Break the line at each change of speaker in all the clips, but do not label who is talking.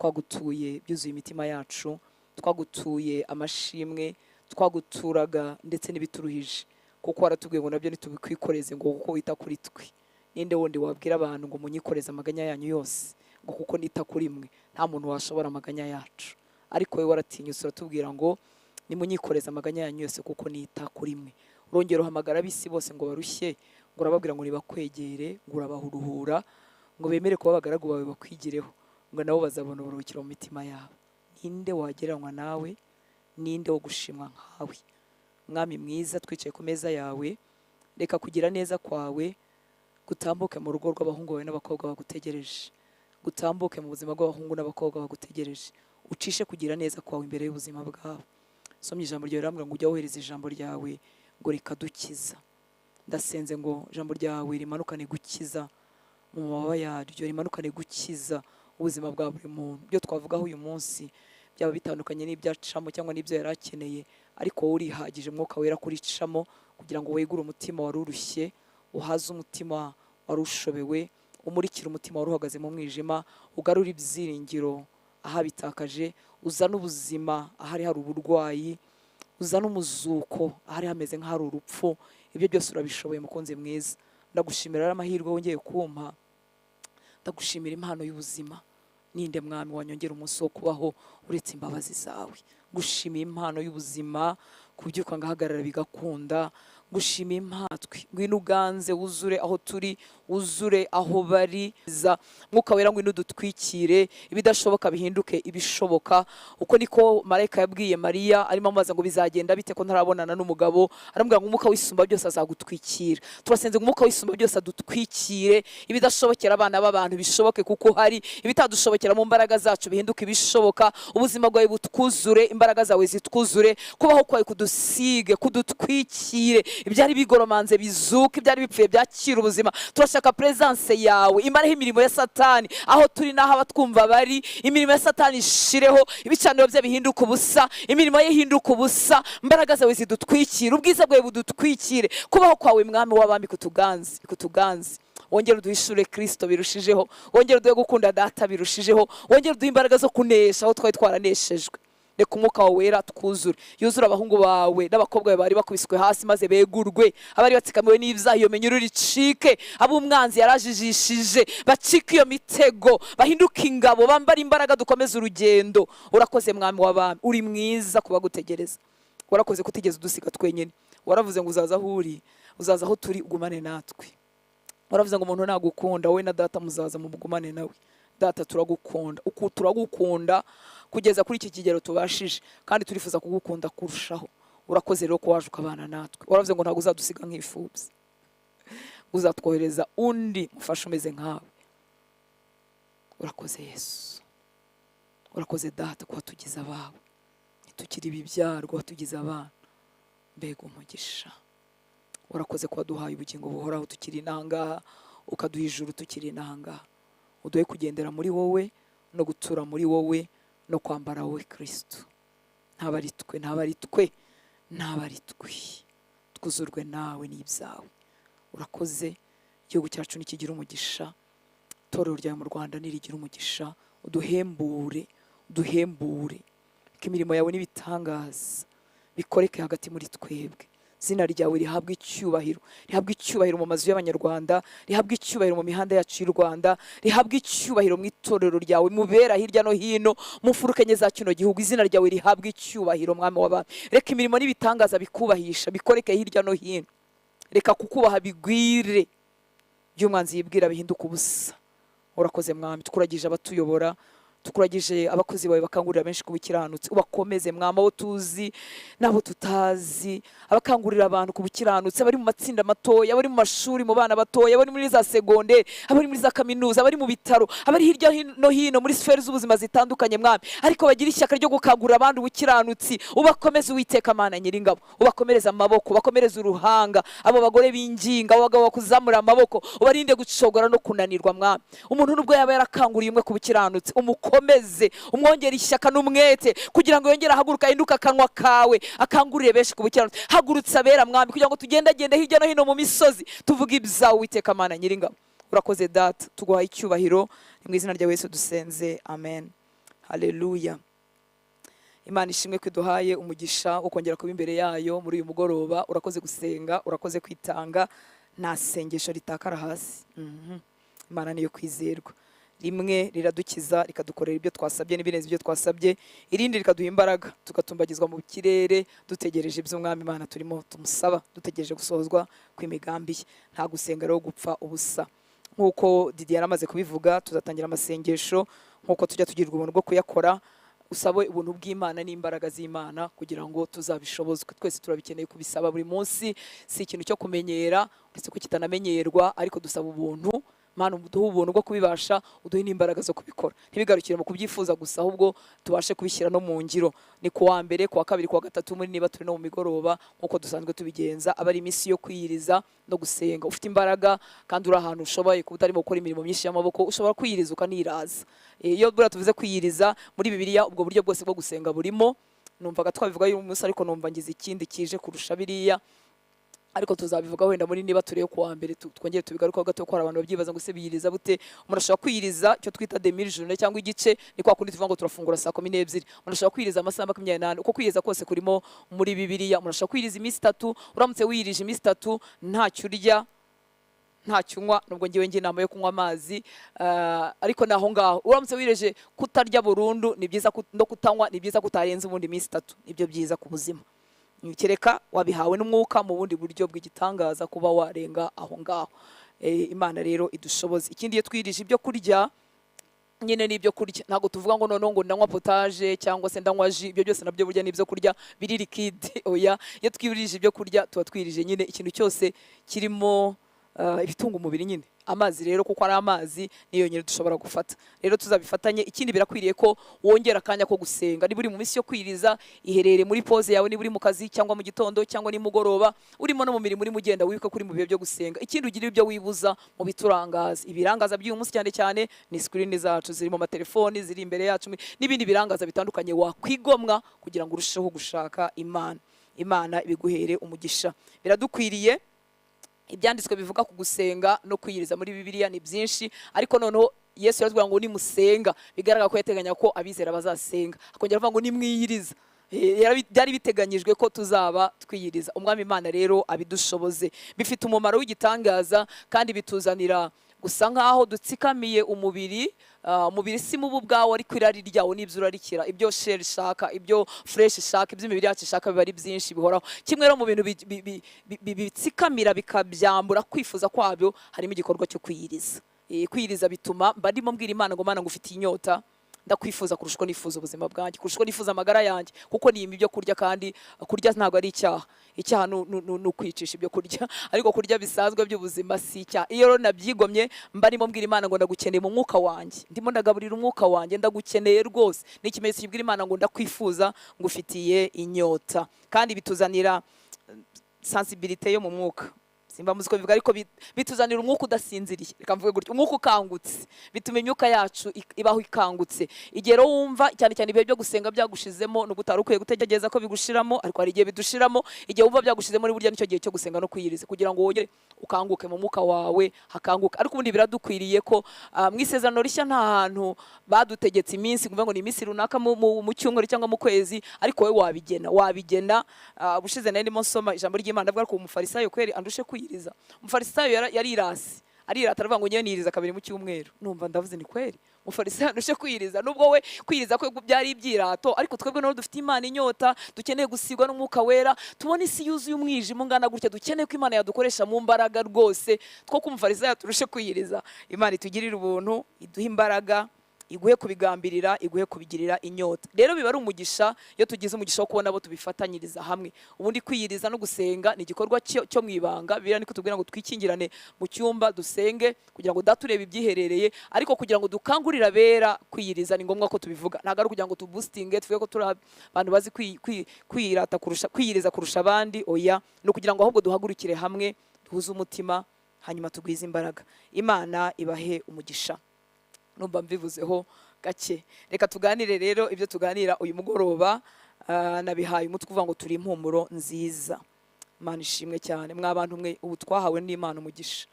twagutuye byuzuye imitima yacu, twagutuye amashimwe, twaguturaga ndetse n'ibituruhije, kuko waratubwiye ngo nabyo ntitubikwikoreze ngo kuko wita kuri twe. Ninde wundi wabwira abantu ngo munyikoreze amaganya yanyu yose ngo kuko nita kuri mwe? Nta muntu washobora amaganya yacu, ariko we waratinyutse uratubwira ngo nimunyikoreze amaganya yanyu yose kuko nita kuri mwe. Urongera uhamagara ab'isi bose ngo barushye, ngo urababwira ngo nibakwegere, ngo urabahuruhura, ngo bemere kuba abagaragu bawe bakwigireho, ngo nabo bazabona uburuhukiro mu mitima yabo. Ninde wagereranywa nawe? Ninde wo gushimwa nkawe? Mwami mwiza, twicaye ku meza yawe, reka kugira neza kwawe gutambuke mu rugo rw'abahungu bawe n'abakobwa bagutegereje, gutambuke mu buzima bw'abahungu n'abakobwa bagutegereje, ucishe kugira neza kwawe imbere y'ubuzima bwabo. Somye ijambo ryawe rambwira ngo ujya wohereza ijambo ryawe ngo rikadukiza. Ndasenze ngo ijambo ryawe rimanukane gukiza mu mababa yaryo, rimanukane gukiza ubuzima bwa buri muntu. Byo twavugaho uyu munsi byaba bitandukanye n'ibyacamo cyangwa n'ibyo yari akeneye, ariko wowe urihagije Mwuka Wera kuricamo kugira ngo wegure umutima wari urushye, uhaze umutima wari ushobewe, umurikire umutima wari uhagaze mu mwijima, ugarure ibyiringiro ahabitakaje, uzana ubuzima ahari hari uburwayi, uzana umuzuko ahari hameze nk'ahari urupfu. Ibyo byose urabishoboye mukunzi mwiza. Ndagushimira amahirwe wongeye kumpa, ndagushimira impano y'ubuzima. Ninde mwami wanyongera umunsi wo kubaho uretse imbabazi zawe? Gushimira impano y'ubuzima, kubyuka ngahagarara bigakunda. Gushimira impatwe, ngwino uganze wuzure aho turi, wuzure aho bari. Mwuka Wera ngwino dutwikire, ibidashoboka bihinduke ibishoboka. Uko niko marayika yabwiye Mariya arimo amaza ngo bizagenda bite ko ntarabonana n'umugabo, arambwira ngo umwuka w'isumba byose azagutwikira. Turasenze ngo umwuka w'isumba byose adutwikire, ibidashobokera abana b'abantu bishoboke kuko hari, ibitadushobokera mu mbaraga zacu bihinduke ibishoboka. Ubuzima bwawe butwuzure, imbaraga zawe zitwuzure, kubaho kwawe kudusige, kudutwikire. Ibyari bigoromanze bizuke, ibyari bipfuye byakira ubuzima. Turashaka presence yawe imareho imirimo ya Satani aho turi naho abatwumva bari. Imirimo ya Satani ishireho, ibicaniro bye bihinduka ubusa, imirimo ye ihinduka ubusa. Imbaraga zawe zidutwikire, ubwiza bwawe budutwikire. Kubaho kwawe mwami w'abami kutuganze. Wongere uduhishure Kristo birushijeho, wongere uduhe gukunda data birushijeho, wongere uduhe imbaraga zo kunesha aho twari twaraneshejwe. Reka umwuka wawe wera twuzure, yuzure abahungu bawe n'abakobwa bawe bari bakubiswe hasi maze begurwe, abari batsikamiwe n'ibyaha iyo menyero ricike, ab'umwanzi yarajijishije bacike iyo mitego, bahinduke ingabo, bambara imbaraga, dukomeze urugendo. Urakoze mwami w'abami, uri mwiza kubagutegereza. Warakoze kutigeze udusiga twenyine, waravuze ngo uzaza aho uri, uzaza aho turi ugumane natwe. Waravuze ngo umuntu nagukunda wowe na data muzaza mugumane nawe. Data turagukunda, uko turagukunda kugeza kuri iki kigero tubashije, kandi turifuza kugukunda kurushaho. Urakoze rero ko waje ukabana natwe. Waravuze ngo ntabwo uzadusiga nk'imfubyi, uzatwohereza undi mufasha umeze nkawe. Urakoze Yesu, urakoze Data ko watugize abawe, ntitukiri ibibyarwa watugize abana. Mbega umugisha. Urakoze ko waduhaye ubugingo buhoraho tukiri inangaha, ukaduha ijuru tukiri inangaha. Uduhe kugendera muri wowe no gutura muri wowe no kwambara wowe Kristo. Ntabari twe twuzurwe nawe n'ibyawe. Urakoze, igihugu cyacu nikigira umugisha, itorero ryawe mu Rwanda nirigira umugisha. Uduhembure ko imirimo yawe n'ibitangaza bikoreke hagati muri twebwe. Zina ryawe rihabwa icyubahiro mu mazu y'Abanyarwanda, rihabwa icyubahiro mu mihanda yacu y'u Rwanda, rihabwa icyubahiro mu itorero ryawe mubera hirya no hino mu mfurukenye za kino gihugu. Izina ryawe rihabwa icyubahiro mwami w'abami. Reka imirimo n'ibitangaza bikubahisha bikoreke hirya no hino. Reka kukubaha bigwire, by'umwanzi yibwira bihinduka ubusa. Urakoze mwami, tukuragije abatuyobora, tukuragije abakozi bawe bakangurira benshi kubukiranutse. Ubakomeze mwama, abo tuzi nabo tutazi, abakangurira abantu kubukiranutse, abari mu matsinda matoya, abari mu mashuri mu bana batoya, abari muri za segondaire, abari muri za kaminuza, abari mu bitaro, abari hirya no hino muri sfere z'ubuzima zitandukanye mwami, ariko bagira ishyaka ryo gukangurira abandi ubukiranutsi. Ubakomeze Uwiteka Mana Nyiringabo, ubakomereza amaboko, ubakomereza uruhanga. Abo bagore binginga, abo bagabo bakuzamura amaboko, ubarinde gucogora no kunanirwa mwami. Umuntu nubwo yaba yarakanguriye umwe kubukiranutse, umukomeze, umwongere ishyaka n'umwete kugira ngo yongere ahaguruka, ahinduka akanwa kawe, akangurire benshi kubukiranutse. Hagurutsa abera mwami kugira ngo tugendagende hirya no hino mu misozi tuvuga ibyawe Uwiteka Mana Nyiringabo. Urakoze Data, tuguhaye icyubahiro, mu izina rya Yesu dusenze, amen. haleluya. Imana ishimwe ko iduhaye umugisha wo kongera kuba imbere yayo muri uyu mugoroba. Urakoze gusenga, urakoze kwitanga, nta sengesho ritakara hasi. Imana niyo kwizerwa. Rimwe riradukiza rikadukorera ibyo twasabye n'ibirenze ibyo twasabye, irindi rikaduha imbaraga tukatumbagizwa mu kirere dutegereje iby'umwami Imana turimo tumusaba, dutegereje gusohozwa kw'imigambi ye. Nta gusenga rero gupfa ubusa. Nk'uko Didier yaramaze kubivuga, tuzatangira amasengesho nk'uko tujya tugirirwa ubuntu bwo kuyakora. Usabe ubuntu bw'Imana n'imbaraga z'Imana kugira ngo tuzabishobozwe. Twese turabikeneye kubisaba buri munsi, si ikintu cyo kumenyera ndetse ko kitanamenyerwa, ariko dusaba ubuntu. Mana uduhe ubuntu bwo kubibasha, uduhe n'imbaraga zo kubikora. Ntibigarukire mu kubyifuza gusa, ahubwo tubashe kubishyira no mu ngiro. Ni kuwa mbere, kuwa kabiri, kuwa gatatu muri niba turi no mu migoroba nk'uko dusanzwe tubigenza, aba ari iminsi yo kwiyiriza no gusenga. Ufite imbaraga kandi uri ahantu ushoboye kuba utarimo gukora imirimo myinshi y'amaboko, ushobora kwiyiriza ukaniraza. Iyo buriya tuvuze kwiyiriza muri Bibiliya, ubwo buryo bwose bwo gusenga burimo. Numvaga twabivuga uyu munsi, ariko numva ngize ikindi kije kurusha biriya, ariko tuzabivuga wenda muri niba tureye kuwa mbere twongere tubigarukaho gato, ko hari abantu babyibaza ngo se biyiriza bute. Umuntu ashobora kwiyiriza icyo twita demi journée cyangwa igice, ni kwa kundi tuvuga ngo turafungura saa 12. Umuntu ashobora kwiyiriza amasaha 28. Uko kwiyiriza kose kurimo muri Bibiliya. Umuntu ashobora kwiyiriza iminsi 3. Uramutse wiyirije iminsi 3 ntacyo urya ntacyo unywa, nubwo ngiye inama yo kunywa amazi, ariko naho ngaho uramutse wireje kutarya burundu ni byiza, no kutanywa ni byiza, kutarenza ubundi iminsi 3 nibyo byiza ku buzima. Kereka wabihawe n'umwuka mu bundi buryo bw'igitangaza kuba warenga aho ngaho. Imana rero idushoboze. Ikindi iyo twirije ibyo kurya nyine n'ibyo kurya, ntago tuvuga ngo noneho ngo ndanywa potage cyangwa se ndanywa ji. Ibyo byose nabyo burya n'ibyo kurya biri liquide. Oya, iyo twirije ibyo kurya tuba twirije nyine ikintu cyose kirimo ibitunga umubiri nyine. Amazi rero, kuko ari amazi niyo nyine dushobora gufata. Rero tuzabifatanye. Ikindi birakwiriye ko wongera akanya ko gusenga. Niba uri mu minsi yo kwiriza, iherere muri pause yawe. Niba uri mu kazi cyangwa mu gitondo cyangwa nimugoroba, urimo no mu mirimo urimo ugenda, wibuke kuri mu bihe byo gusenga. Ikindi ugira ibyo wibuza mu biturangaza. Ibirangaza by'uyu munsi cyane cyane ni screen zacu ziri mu matelefoni, ziri imbere yacu, n'ibindi birangaza bitandukanye wakwigomwa kugira ngo urusheho gushaka Imana. Imana ibiguhere umugisha. Biradukwiriye. Ibyanditswe bivuga ku gusenga no kwiyiriza muri Bibiliya ni byinshi, ariko noneho Yesu yavuga ngo nimusenga, bigaragara ko yateganya ko abizera bazasenga. Akongera avuga ngo nimwiyiriza. Byari biteganyijwe ko tuzaba twiyiriza. Umwami Imana rero abidushoboze. Bifite umumaro w'igitangaza kandi bituzanira gusa nkaho dutsikamiye umubiri. Umubiri si mubu bwawo, ariko irari ryawo n'ibyo urarikira. Ibyo sheri ishaka, ibyo fresh ishaka, ibyo imibiri yacu ishaka biba ari byinshi bihoraho. Kimwe rero mu bintu bitsikamira bikabyambura kwifuza kwabyo harimo igikorwa cyo kwiyiriza. Kwiyiriza bituma mba ndimo mbwira Imana ngo Mana ngufitiye inyota, ndakwifuza kurusha uko nifuza ubuzima bwanjye, kurusha uko nifuza amagara yanjye, kuko ni ibyo kurya. Kandi kurya ntabwo ari icyaha. Icyaha ni ukwicisha ibyo kurya, ariko kurya bisanzwe by'ubuzima si icyaha. Iyo rero nabyigomye, mba ndimo mbwira Imana ngo ndagukeneye mu mwuka wanjye, ndimo ndagaburira umwuka wanjye, ndagukeneye rwose. Ni ikimenyetso kibwira Imana ngo ndakwifuza, ngufitiye inyota. Kandi bituzanira sensibilité yo mu mwuka. Simba muzi ko bivuga, ariko bituzanira umwuka udasinziriye. Reka mvuge gutyo, umwuka ukangutse. Bituma imyuka yacu ibaho ikangutse. Igihe rero wumva cyane cyane ibihe byo gusenga byagushizemo, no gutara ukwiye gutegereza ko bigushiramo, ariko hari igihe bidushiramo. Igihe wumva byagushizemo muri burya nicyo gihe cyo gusenga no kwiyiriza, kugira ngo wongere ukanguke mu mwuka wawe, hakanguka. Ariko ubundi biradukwiriye ko mu isezerano rishya nta hantu badutegetse iminsi, kuvuga ngo ni iminsi runaka mu cyumweru cyangwa mu kwezi, ariko wowe wabigena. Bushize nari ndimo nsoma ijambo ry'Imana avuga ko umufarisayo kweri andushe kwiyiriza. Umufarisayo yarirasi, arirata aravuga ngo ngiye niyiriza 2 mu cyumweru. Numva ndavuze ni kweri umufarisayo andushe kwiyiriza. Nubwo we kwiyiriza kwe byari ibyirato, ariko twebwe no dufite Imana inyota, dukeneye gusigwa n'umwuka wera. Tubona isi yuzuye umwijima ungana gutya, dukeneye ko Imana yadukoresha mu mbaraga rwose, two ko umufarisayo turushe kwiyiriza. Imana itugirira ubuntu, iduha imbaraga, iguhe kubigambirira, iguhe kubigirira inyota. Rero biba ari umugisha iyo tugize umugisha wo kubona abo tubifatanyiriza hamwe. Ubundi kwiyiriza no gusenga ni igikorwa cyo mwibanga. Biriya niko tubwira ngo twikingirane mu cyumba dusenge, kugira ngo daturebe ibyiherereye, ariko kugira ngo dukangurira bera kwiyiriza ni ngombwa ko tubivuga. Ntago ari kugira ngo tuboostinge tuvuge ko turi abantu bazi kwirata kurusha kwiyiriza kurusha abandi. Oya, no kugira ngo ahubwo duhagurukire hamwe, duhuze umutima, hanyuma tugwize imbaraga. Imana ibahe umugisha. Numva mbivuzeho gake. Reka tuganire rero ibyo tuganira uyu mugoroba. Nabihaye umutwe uvuga ngo turi impumuro nziza. Imana ishimwe cyane. Mwabantu mwe, ubu twahawe n'Imana umugisha.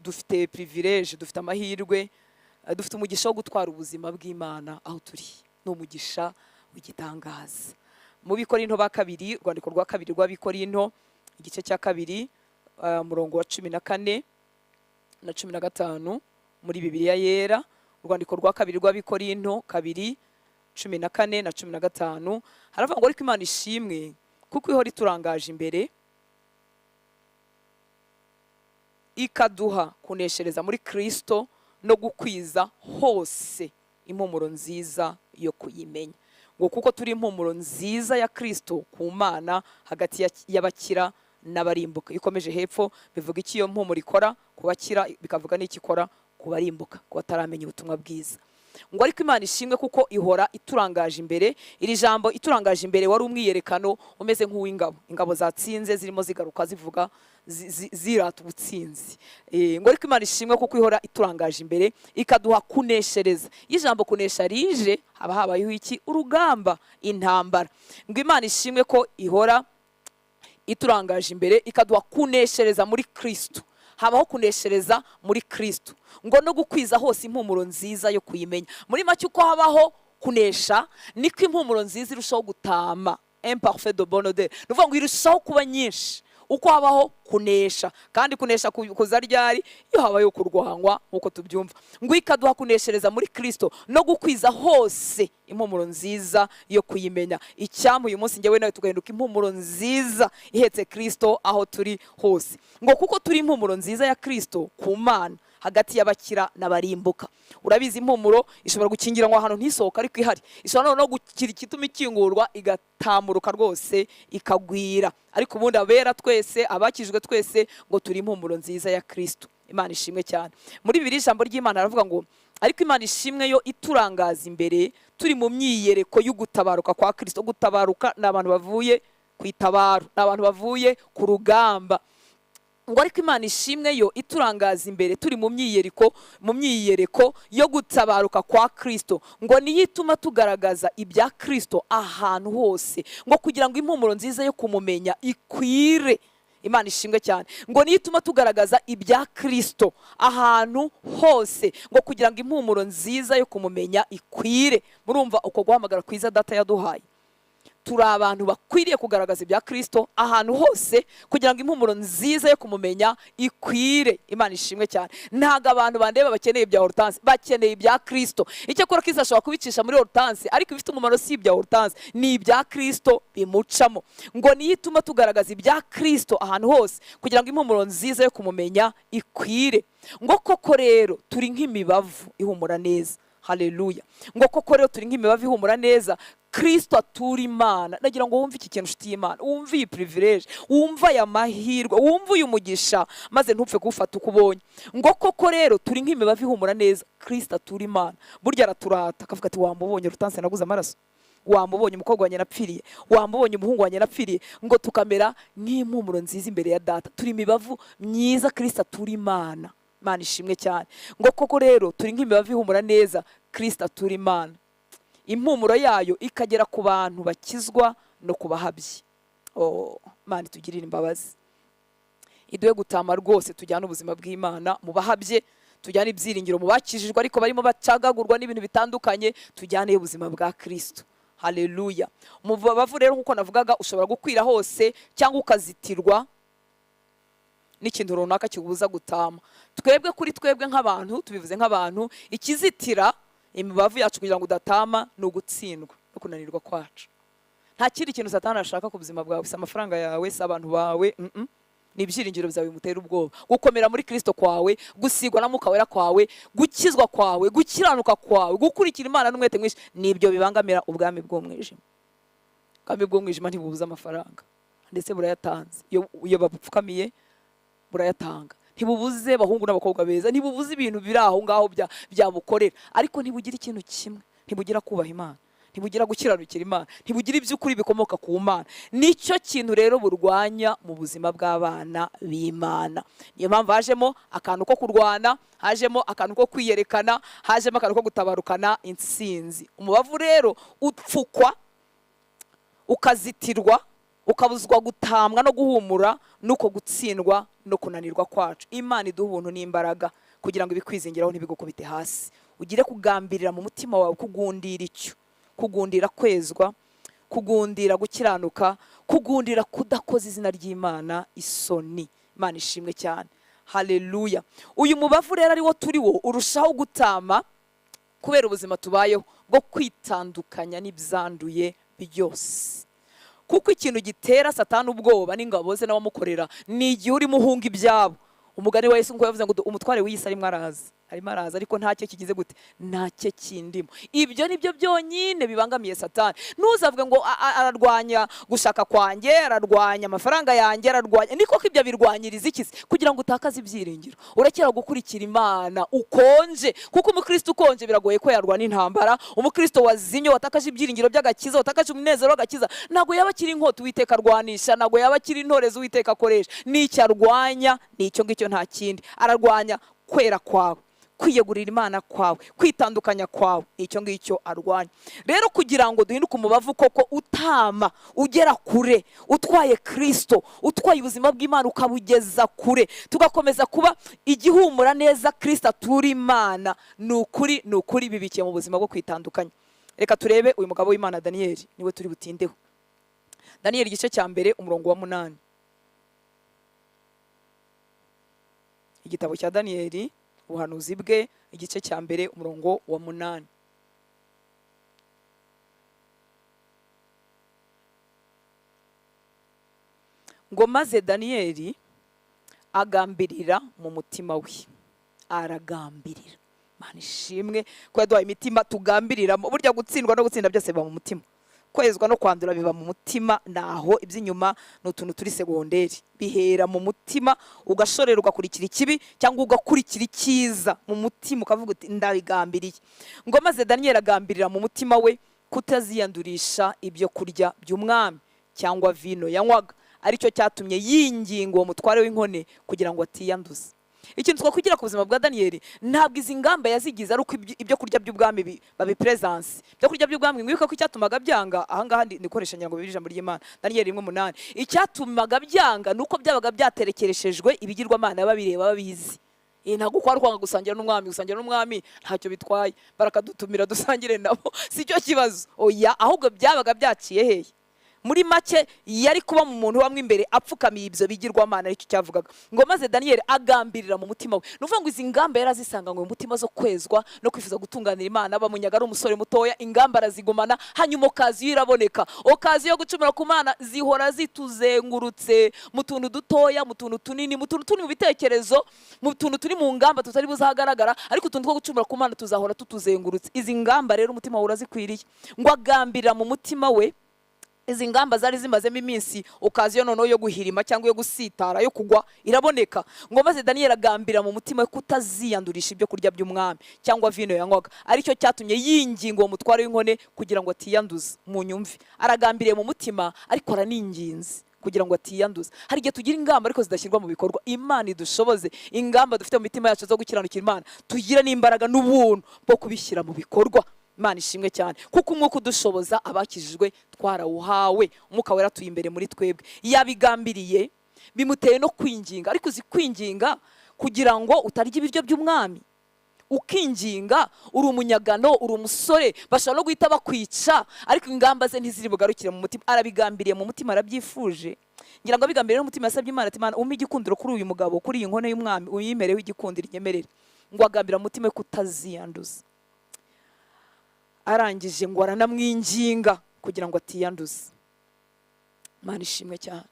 Dufite privilege, dufite amahirwe, dufite umugisha wo gutwara ubuzima bw'Imana aho turi. n'umugisha w'igitangaza. Mu Bikorinto ba kabiri, urwandiko rwa kabiri rw'Abikorinto igice cya kabiri umurongo wa 14 na 15 muri Bibiliya yera, urwandiko rwa kabiri rw'Abikorinto 2:14 na 15 haravuga ngo ariko Imana ishimwe kuko ihora iturangaje imbere ikaduha kuneshereza muri Kristo no gukwiza hose impumuro nziza yo kuyimenya. Ngo kuko turi impumuro nziza ya Kristo ku Mana hagati y'abakira n'abarimbuka. Ikomeje hepfo bivuga iki iyo mpumuro ikora ku bakira, bikavuga n'iki ikora ku barimbuka, ku bataramenya ubutumwa bwiza. Ngo ariko Imana ishimwe kuko ihora iturangaje imbere. Iri jambo iturangaje imbere wari umwiyerekano umeze nk'uw'ingabo, ingabo zatsinze zirimo zigaruka zivuga zirata ubutsinzi. Ngo ariko Imana ishimwe kuko ihora iturangaje imbere ikaduha kuneshereza. Ijambo kunesha rije haba habayeho iki? Urugamba, intambara. Ngo Imana ishimwe ko ihora iturangaje imbere ikaduha kuneshereza muri Kristo. Habaho kuneshereza muri Kristo, ngo no gukwiza hose impumuro nziza yo kuyimenya. Muri make uko habaho kunesha niko impumuro nziza irushaho gutama, imparfait de bonne odeur. Nuvuga ngo irushaho kuba nyinshi uko habaho kunesha. Kandi kunesha kuza ryari? Iyo habayeho kurwangwa nkuko tubyumva. Ngo ikaduha kuneshereza muri Kristo no gukwiza hose impumuro nziza yo kuyimenya. Icyampa uyu munsi njyewe nawe tugahinduka impumuro nziza ihetse Kristo aho turi hose. Ngo kuko turi impumuro nziza ya Kristo ku Mana hagati y'abakira n'abarimbuka. Urabizi impumuro ishobora gukingira ngo ahantu ntisohoka ariko ihari. Ishobora no gukira igituma ikingurwa igatamuruka rwose ikagwira. Ariko ubundi abera twese, abakijwe twese ngo turi impumuro nziza ya Kristo. Imana ishimwe cyane. Muri Bibiliya ijambo ry'Imana aravuga ngo ariko Imana ishimwe yo iturangaza imbere turi mu myiyereko y'ugutabaruka kwa Kristo. Gutabaruka n'abantu bavuye kwitabaro, n'abantu bavuye ku rugamba. Ngo ariko Imana ishimwe yo iturangaza imbere turi mu myiyereko yo gutabaruka kwa Kristo. Ngo niyo ituma tugaragaza ibya Kristo ahantu hose, ngo kugira ngo impumuro nziza yo kumumenya ikwire. Imana ishimwe cyane. Ngo niyo ituma tugaragaza ibya Kristo ahantu hose, ngo kugira ngo impumuro nziza yo kumumenya ikwire. Murumva uko guhamagara kwiza data yaduhaye. Turi abantu bakwiriye kugaragaza ibya Kristo ahantu hose kugira ngo impumuro nziza yo kumumenya ikwire. Imana ishimwe cyane. Ntago abantu bandeba bakeneye ibya Hortense, bakeneye ibya Kristo. Icyo kora Kristo ashobora kubicisha muri Hortense, ariko bifite umumaro si ibya Hortense, ni ibya Kristo bimucamo. Ngo niyo ituma tugaragaza ibya Kristo ahantu hose kugira ngo impumuro nziza yo kumumenya ikwire. Ngo koko rero turi nk'imibavu ihumura neza. Haleluya. Ngo koko rero turi nk'imibavu ihumura neza Kristo atura Imana. Nagira ngo wumve iki kintu nshuti y'Imana, wumve iyi privilege, wumve aya mahirwe, wumve uyu mugisha, maze ntupfe gufata uko ubonye. Ngo koko rero turi nk'imibavu ihumura neza Kristo atura Imana. Burya araturata akavuga ati wambubonye Hortense naguze amaraso, wambubonye umukobwa wanjye napfiriye, wambubonye umuhungu wanjye napfiriye. Ngo tukamera nk'impumuro nziza imbere ya data. Turi imibavu myiza Kristo atura Imana. Imana ishimwe cyane. Ngo koko rero turi nk'imibavu ihumura neza Kristo atura Imana. Impumuro yayo ikagera ku bantu bakizwa no kubahabye. Imana tugirire imbabazi. Iduhe gutama rwose tujyana ubuzima bw'Imana mu bahabye, tujyana ibyiringiro mu bakijijwe ariko barimo bacagagurwa n'ibintu bitandukanye, tujyane ubuzima bwa Kristo. Haleluya. Umubavu rero nkuko navugaga ushobora gukwira hose cyangwa ukazitirwa n'ikintu runaka kigubuza gutama. Twebwe kuri twebwe nk'abantu, tubivuze nk'abantu, ikizitira imibavu yacu kugira ngo udatama ni ugutsindwa no kunanirwa kwacu. Nta kindi kintu Satani ashaka ku buzima bwawe, si amafaranga yawe, si abantu bawe, ni ibyiringiro byawe bimutera ubwoba. Gukomera muri Kristo kwawe, gusigwa na Mwuka Wera kwawe, gukizwa kwawe, gukiranuka kwawe, gukurikira Imana n'umwete mwinshi, nibyo bibangamira ubwami bw'umwijima. Ubwami bw'umwijima ntibubuza amafaranga, ndetse burayatanze. Iyo babupfukamiye burayatanga. Ntibubuze bahungu n'abakobwa beza, ntibubuze ibintu biri aho ngaho byabukorera, ariko ntibugira ikintu kimwe, ntibugira kubaha Imana, ntibugira gukiranukira Imana, ntibugira iby'ukuri bikomoka ku Mana. Nicyo kintu rero burwanya mu buzima bw'abana b'Imana. Niyo mpamvu hajemo akantu ko kurwana, hajemo akantu ko kwiyerekana, hajemo akantu ko gutabarukana intsinzi. Umubavu rero upfukwa, ukazitirwa, ukabuzwa gutamwa no guhumura nuko gutsindwa no kunanirwa kwacu. Imana iduha ubuntu n'imbaraga kugira ngo ibikwizingiraho ntibigukubite hasi. Ugire kugambirira mu mutima wawe kugundira icyo, kugundira kwezwa, kugundira gukiranuka, kugundira kudakoza izina ry'Imana isoni. Imana ishimwe cyane. Haleluya. Uyu mubavu rero ari wo turi wo urushaho gutama kubera ubuzima tubayeho bwo kwitandukanya n'ibyanduye byose. Kuko ikintu gitera Satani ubwoba n'ingabo ze n'abamukorera ni igihe urimo uhunga ibyabo. Umugani wa Yesu ngo yavuze ngo umutware w'iyisi arimo araza ariko ntacyo kigize gute, ntacyo kindimo. Ibyo nibyo byonyine bibangamiye Satani. Ntuzavuge ngo ararwanya gushaka kwanjye, ararwanya amafaranga yanjye, ararwanya. Niko ko ibyo birwanyiriza iki? Kugira ngo utakaze ibyiringiro, urekera gukurikira Imana, ukonje. Kuko umukristo ukonje biragoye ko yarwana intambara. Umukristo wazimye, watakaje ibyiringiro by'agakiza, watakaje umunezero w'agakiza, ntago yaba akiri inkota Uwiteka arwanisha, ntago yaba akiri intorezo Uwiteka akoresha. N'icyo arwanya nicyo ngicyo, nta kindi. Ararwanya kwera kwawe, kwiyegurira Imana kwawe, kwitandukanya kwawe, icyo ngicyo arwanya. Rero kugira ngo duhinduke umubavu koko utama, ugera kure, utwaye Kristo, utwaye ubuzima bw'Imana ukabugeza kure, tugakomeza kuba igihumura neza Kristo aturi Imana, nukuri bibikiye mu buzima bwo kwitandukanya. Reka turebe uyu mugabo w'Imana Daniyeli, niwe turi butindeho. Daniyeli igice cya mbere umurongo wa 8. Igitabo cya Daniyeli ubuhanuzi bwe igice cya mbere umurongo wa 8. Ngo maze Daniyeli agambirira mu mutima we. Aragambirira. Imana ishimwe ko yaduhaye imitima tugambiriramo. Burya gutsindwa no gutsinda byose biba mu mutima. Kwezwa no kwandura biba mu mutima, naho iby'inyuma n'utuntu turi segonderi. Bihera mu mutima, ugashorera ugakurikira ikibi cyangwa ugakurikira icyiza mu mutima, ukavuga uti ndabigambiriye. Ngo maze Daniyeli agambirira mu mutima we kutaziyandurisha ibyo kurya by'umwami cyangwa vino yanywaga, aricyo cyatumye yinginga uwo mutware w'inkone kugira ngo atiyanduza. Ikintu twakwigira ku buzima bwa Daniyeli, ntabwo izi ngamba yazigize ari uko ibyo kurya by'ubwami babi presence. Ibyo kurya by'ubwami mwibuka ko icyatumaga byanga, ahangaha ndikoresha nyango bibiri ijambo ry'Imana Daniyeli 1:8. Icyatumaga byanga nuko byabaga byaterekereshejwe ibigirwamana babireba babizi. Ntabwo kwari kwanga gusangira n'umwami ntacyo bitwaye, barakadutumira dusangire nabo, si cyo kibazo. Oya, ahubwo byabaga byaciye hehe. Muri make yari kuba mu muntu wamwe imbere apfukamiye ibyo bigirwamana, aricyo cyavugaga. Ngo maze Daniyeli agambirira mu mutima we. Nuvuga ngo izi ngamba yarazisanganywe mu mutima zo kwezwa no kwifuza gutunganira Imana. Bamunyaga ari umusore mutoya, ingamba arazigumana, hanyuma okaziyo iraboneka. Okaziyo yo gucumura ku Mana zihora zituzengurutse mu tuntu dutoya, mu tuntu tunini, mu tuntu turi mu bitekerezo, mu tuntu turi mu ngamba tutari buzahagaragara, ariko utuntu two gucumura ku Mana tuzahora tutuzengurutse. Izi ngamba rero umutima urazikwiriye. Ngo agambirira mu mutima we. Izi ngamba zari zimazemo iminsi, okaziyo noneho yo guhirima cyangwa yo gusitara, yo kugwa iraboneka. Ngo maze Daniyeli agambira mu mutima we kutaziyandurisha ibyo kurya by'umwami cyangwa vino yanywaga, aricyo cyatumye yinginga uwo mutware w'inkone kugira ngo atiyanduza. Mu nyumvi, aragambiriye mu mutima ariko araninginze kugira ngo atiyanduza. Hari igihe tugira ingamba ariko zidashyirwa mu bikorwa. Imana idushoboze ingamba dufite mu mitima yacu zo gukiranukira Imana, tugira n'imbaraga n'ubuntu bwo kubishyira mu bikorwa. Imana ishimwe cyane, kuko umwuka udushoboza abakijijwe twarawuhawe. Umwuka wera tuye imbere muri twebwe. Yabigambiriye bimuteye no kwinginga, ariko uzi kwinginga kugira ngo utarya ibiryo by'umwami. Ukinginga uri umunyagano, uri umusore, bashobora no guhita bakwica, ariko ingamba ze ntiziri bugarukire mu mutima. Arabigambiriye mu mutima, arabyifuje. Ngira ngo abigambiriye mu mutima yasabye Imana ati Imana umpe igikundiro kuri uyu mugabo, kuri iyi nkone y'umwami, uyimereho igikundiro inyemerere. Ngo agambira mu mutima we kutaziyanduza. Arangije ngo aranamwinginga kugira ngo atiyanduza. Imana ishimwe cyane.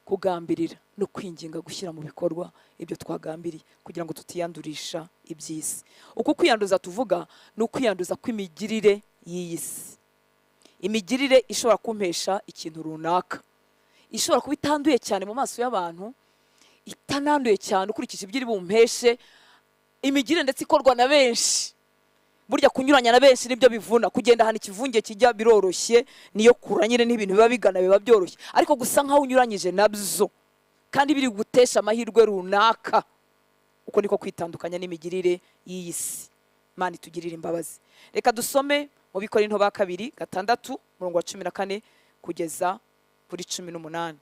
Kugambirira no kwinginga, gushyira mu bikorwa ibyo twagambiriye kugira ngo tutiyandurisha iby'isi. Uko kwiyanduza tuvuga ni ukwiyanduza kw'imigirire y'iyi si. Imigirire ishobora kumpesha ikintu runaka, ishobora kuba itanduye cyane mu maso y'abantu, itananduye cyane ukurikije ibyo iri bumpeshe. Imigirire ndetse ikorwa na benshi. Burya kunyuranya na benshi nibyo bivuna. Kugenda hano ikivunge kijya biroroshye, niyo kuranyire n'ibintu biba bigana biba byoroshye, ariko gusa nkaho unyuranyije nabyo kandi biri gutesha amahirwe runaka, uko niko kwitandukanya n'imigirire y'iyi si. Imana itugirire imbabazi. Reka dusome mu Bikorinto ba 2:6 umurongo wa 14 kugeza kuri 18.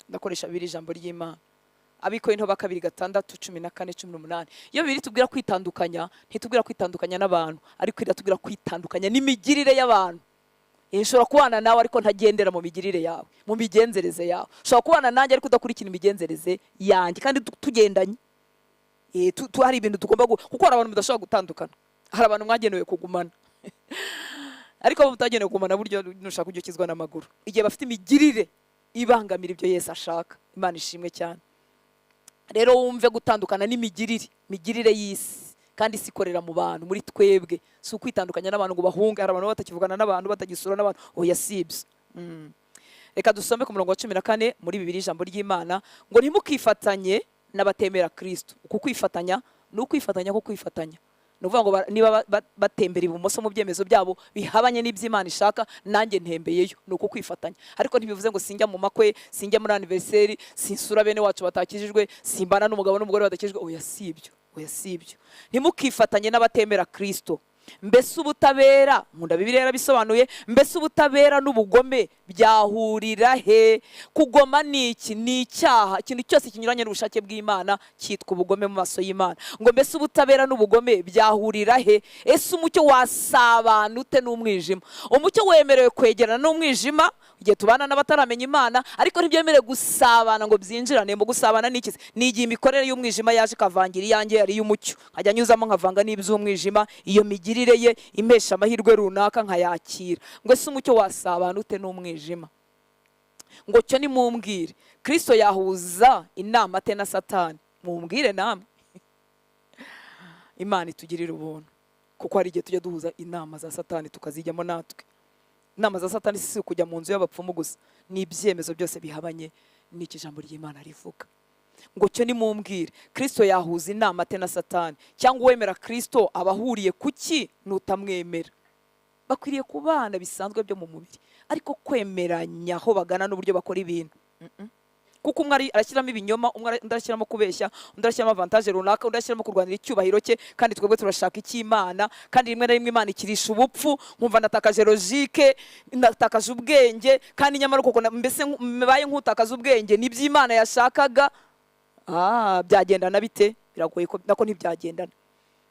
Ndakoresha biri ijambo ry'Imana. Abikorinto 2:6-14-18. Iyo Bibiliya itubwira kwitandukanya, ntitubwira kwitandukanya n'abantu, ariko iratubwira kwitandukanya n'imigirire y'abantu. Nshobora kubana nawe ariko ntagendera mu migirire yawe, mu migenzereze yawe. Ushobora kubana nanjye ariko udakurikira imigenzereze yanjye, kandi tugendanye. Hari ibintu tugomba kuko hari abantu mudashobora gutandukana. Hari abantu mwagenewe kugumana ariko abo mutagenewe kugumana buryo nushaka kujya ukizwa n'amaguru, igihe bafite imigirire ibangamira ibyo Yesu ashaka. Imana ishimwe cyane. Rero wumve gutandukana n'imigirire y'isi, kandi isi ikorera mu bantu, muri twebwe. Si ukwitandukanya n'abantu ngo bahunge. Hari abantu batakivugana n'abantu, batagisura n'abantu, oya sibyo. Reka dusome ku murongo wa 14 muri Bibiliya ijambo ry'Imana ngo ntimukifatanye n'abatemera Kristo. Uku kwifatanya ni ukwifatanya ko kwifatanya. Nuvuga ngo niba batembera ibumoso mu byemezo byabo bihabanye n'iby'Imana ishaka, nanjye ntembeyeyo. Ni uku kwifatanya. Ariko ntibivuze ngo sinjya mu makwe, sinjya muri anniversaire, sinsura bene wacu batakijijwe, simbana n'umugabo n'umugore batakijijwe. Oya sibyo. Ntimukifatanye n'abatemera Kristo. Mbese ubutabera, nkunda Bibiliya yarabisobanuye, mbese ubutabera n'ubugome byahurira he? Kugoma ni iki? Ni icyaha. Ikintu cyose kinyuranye n'ubushake bw'Imana cyitwa ubugome mu maso y'Imana. Ngo mbese ubutabera n'ubugome byahurira he? Ese umucyo wasabana ute n'umwijima? Umucyo wemerewe kwegerana n'umwijima igihe tubana n'abataramenya Imana, ariko ntibyemerewe gusabana ngo byinjirane. Mu gusabana ni iki? Ni igihe imikorere y'umwijima yaje ikavangira iyanjye yari y'umucyo, nkajya nyuzamo nkavanga n'iby'umwijima, iyo migirire ye impesha amahirwe runaka nkayakira. Ngo ese umucyo wasabana ute n'umwijima? Ngo cyo nimumbwire, Kristo yahuza inama ate na Satani? Mumbwire namwe. Imana itugirira ubuntu, kuko hari igihe tujya duhuza inama za Satani tukazijyamo natwe. Inama za Satani si kujya mu nzu y'abapfumu gusa, ni ibyemezo byose bihabanye n'iki jambo ry'Imana rivuga. Ngo cyo nimumbwire, Kristo yahuza inama ate na Satani? Cyangwa uwemera Kristo abahuriye kuki n'utamwemera? Bakwiriye kubana bisanzwe byo mu mubiri, ariko kwemeranya aho bagana n'uburyo bakora ibintu. Kuko umwe arashyiramo ibinyoma, umwe arashyiramo kubeshya, undi arashyiramo avantage runaka, undi arashyiramo kurwanira icyubahiro cye, kandi twebwe turashaka icy'Imana. Kandi rimwe na rimwe Imana ikirisha ubupfu, nkumva natakaje logique, natakaje ubwenge, kandi nyamara uko mbese mbaye nk'utakaza ubwenge n'iby'Imana yashakaga. Byagendana bite? Biragoye ko nako ntibyagendana.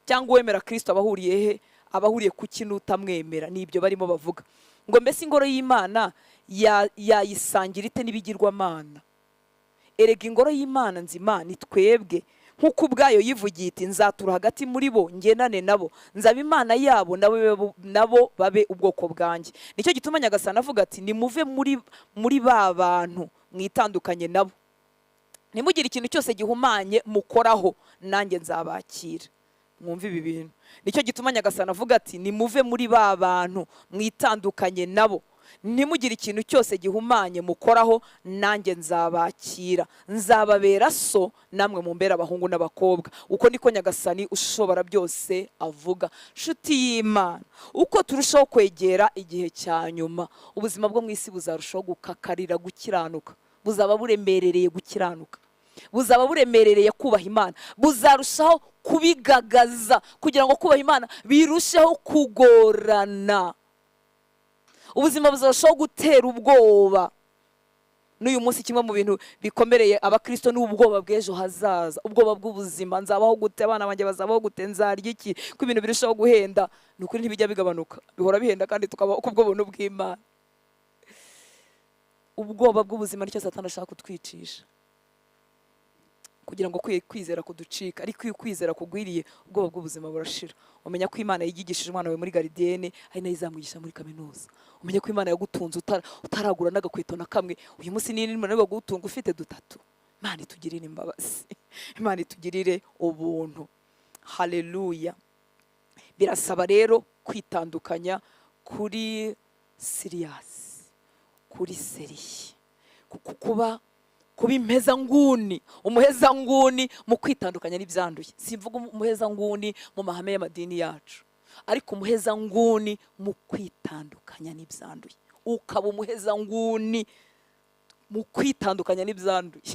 Cyangwa uwemera Kristo abahuriye he? Abahuriye kuki n'utamwemera? Nibyo barimo bavuga. Ngo mbese ingoro y'Imana yayisangira ite n'ibigirwamana? Erega ingoro y'Imana nzima ni twebwe, nk'uko ubwayo yivugiye iti nzatura hagati muri bo ngendane nabo, nzaba Imana yabo nabo babe ubwoko bwanjye. Nicyo gituma Nyagasani avuga ati nimuve muri ba bantu mwitandukanye nabo, nimugire ikintu cyose gihumanye mukoraho, nanjye nzabakira. Mwumve ibi bintu. Nicyo gituma Nyagasani avuga ati nimuve muri ba bantu mwitandukanye nabo, nimugire ikintu cyose gihumanye mukoraho, nanjye nzabakira. Nzababera so, namwe mumbera abahungu n'abakobwa. Uko niko Nyagasani ushobora byose avuga. Nshuti y'Imana, uko turushaho kwegera igihe cya nyuma, ubuzima bwo mu isi buzarushaho gukakarira gukiranuka, buzaba buremerereye gukiranuka, buzaba buremerereye kubaha Imana, buzarushaho kubigagaza kugira ngo kubaha Imana birusheho kugorana. Ubuzima buzarushaho gutera ubwoba. N'uyu munsi kimwe mu bintu bikomereye abakristo n'ubwoba bw'ejo hazaza, ubwoba bw'ubuzima. Nzabaho gute? Abana banjye bazabaho gute? Nzarya iki? Ko ibintu birushaho guhenda. Ni ukuri ntibijya bigabanuka, bihora bihenda, kandi tukabaho kubwo buntu bw'Imana. Ubwoba bw'ubuzima nicyo Satani ashaka kutwicisha, kugira ngo kwizera kuducika. Ariko iyo kwizera kugwiriye, ubwoba bw'ubuzima burashira. Umenya ko Imana yigishije umwana wawe muri garidiyene, ari nayo izamugisha muri kaminuza. Umenya ko Imana yagutunze utaragura n'agakweto na kamwe. Uyu munsi ni Imana yagutunga ufite dutatu. Imana itugirire imbabazi, Imana itugirire ubuntu. Haleluya. Birasaba rero kwitandukanya kuri serious, kuri seriye, kuba impezanguni, umuhezanguni mu kwitandukanya n'ibyanduye. Simvuga umuhezanguni mu mahame y'amadini yacu, ariko umuhezanguni mu kwitandukanya n'ibyanduye. Ukaba umuhezanguni mu kwitandukanya n'ibyanduye.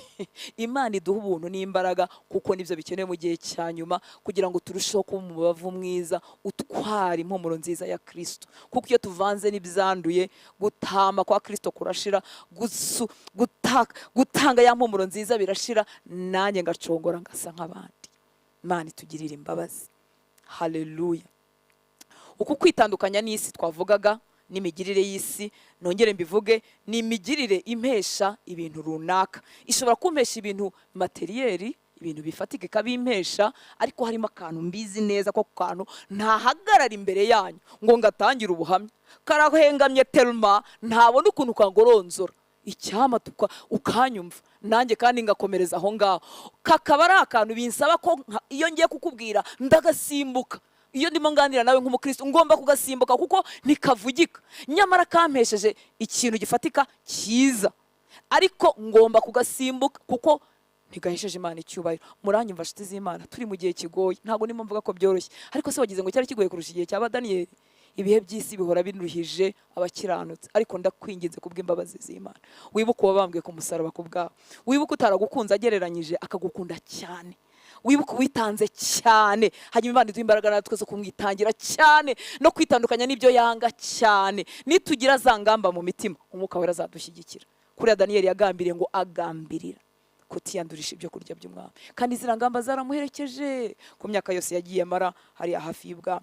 Imana iduha ubuntu n'imbaraga, kuko nibyo bikenewe mu gihe cya nyuma, kugira ngo turusheho kuba umubavu mwiza utwara impumuro nziza ya Kristo. Kuko iyo tuvanze n'ibyanduye, gutama kwa Kristo kurashira, gutanga ya mpumuro nziza birashira, nanjye ngacongora ngasa nk'abandi. Imana itugirire imbabazi. Haleluya. Uku kwitandukanya n'isi twavugaga n'imigirire y'isi, nongere mbivuge, ni imigirire impesha ibintu runaka. Ishobora kumpesha ibintu materiyeri, ibintu bifatika ikabimpesha, ariko harimo akantu mbizi neza ko kantu ntahagarara imbere yanyu ngo ngatangira ubuhamya, karahengamye telma ntabona ukuntu kangoronzora icyama ukanyumva nanjye kandi ngakomereza aho ngaho. Kakaba ari akantu binsaba ko iyo ngiye kukubwira ndagasimbuka. Iyo ndimo nganira nawe nk'umukristo ngomba kugasimbuka kuko nikavugika, nyamara kampesheje ikintu gifatika cyiza, ariko ngomba kugasimbuka kuko ntigahesheje Imana icyubahiro. Muranyumva nshuti z'Imana, turi mu gihe kigoye, ntabwo ndimo mvuga ko byoroshye, ariko se wagize ngo cyari kigoye kurusha igihe cyaba Daniyeli? Ibihe by'isi bihora biruhije abakiranutse, ariko ndakwinginze kubw'imbabazi z'Imana wibuke wabambwe ku musaraba ku bwawe, wibuke utaragukunze agereranyije akagukunda cyane, wibuke witanze cyane, hanyuma Imana iduha imbaraga natwe zo kumwitangira cyane no kwitandukanya n'ibyo yanga cyane. Nitugira za ngamba mu mitima, umwuka wera azadushyigikira. Kuri Daniyeli yagambiriye ngo agambirira kutiyandurisha ibyo kurya by'umwami, kandi zira ngamba zaramuherekeje ku myaka yose yagiye amara hariya hafi y'ibwami.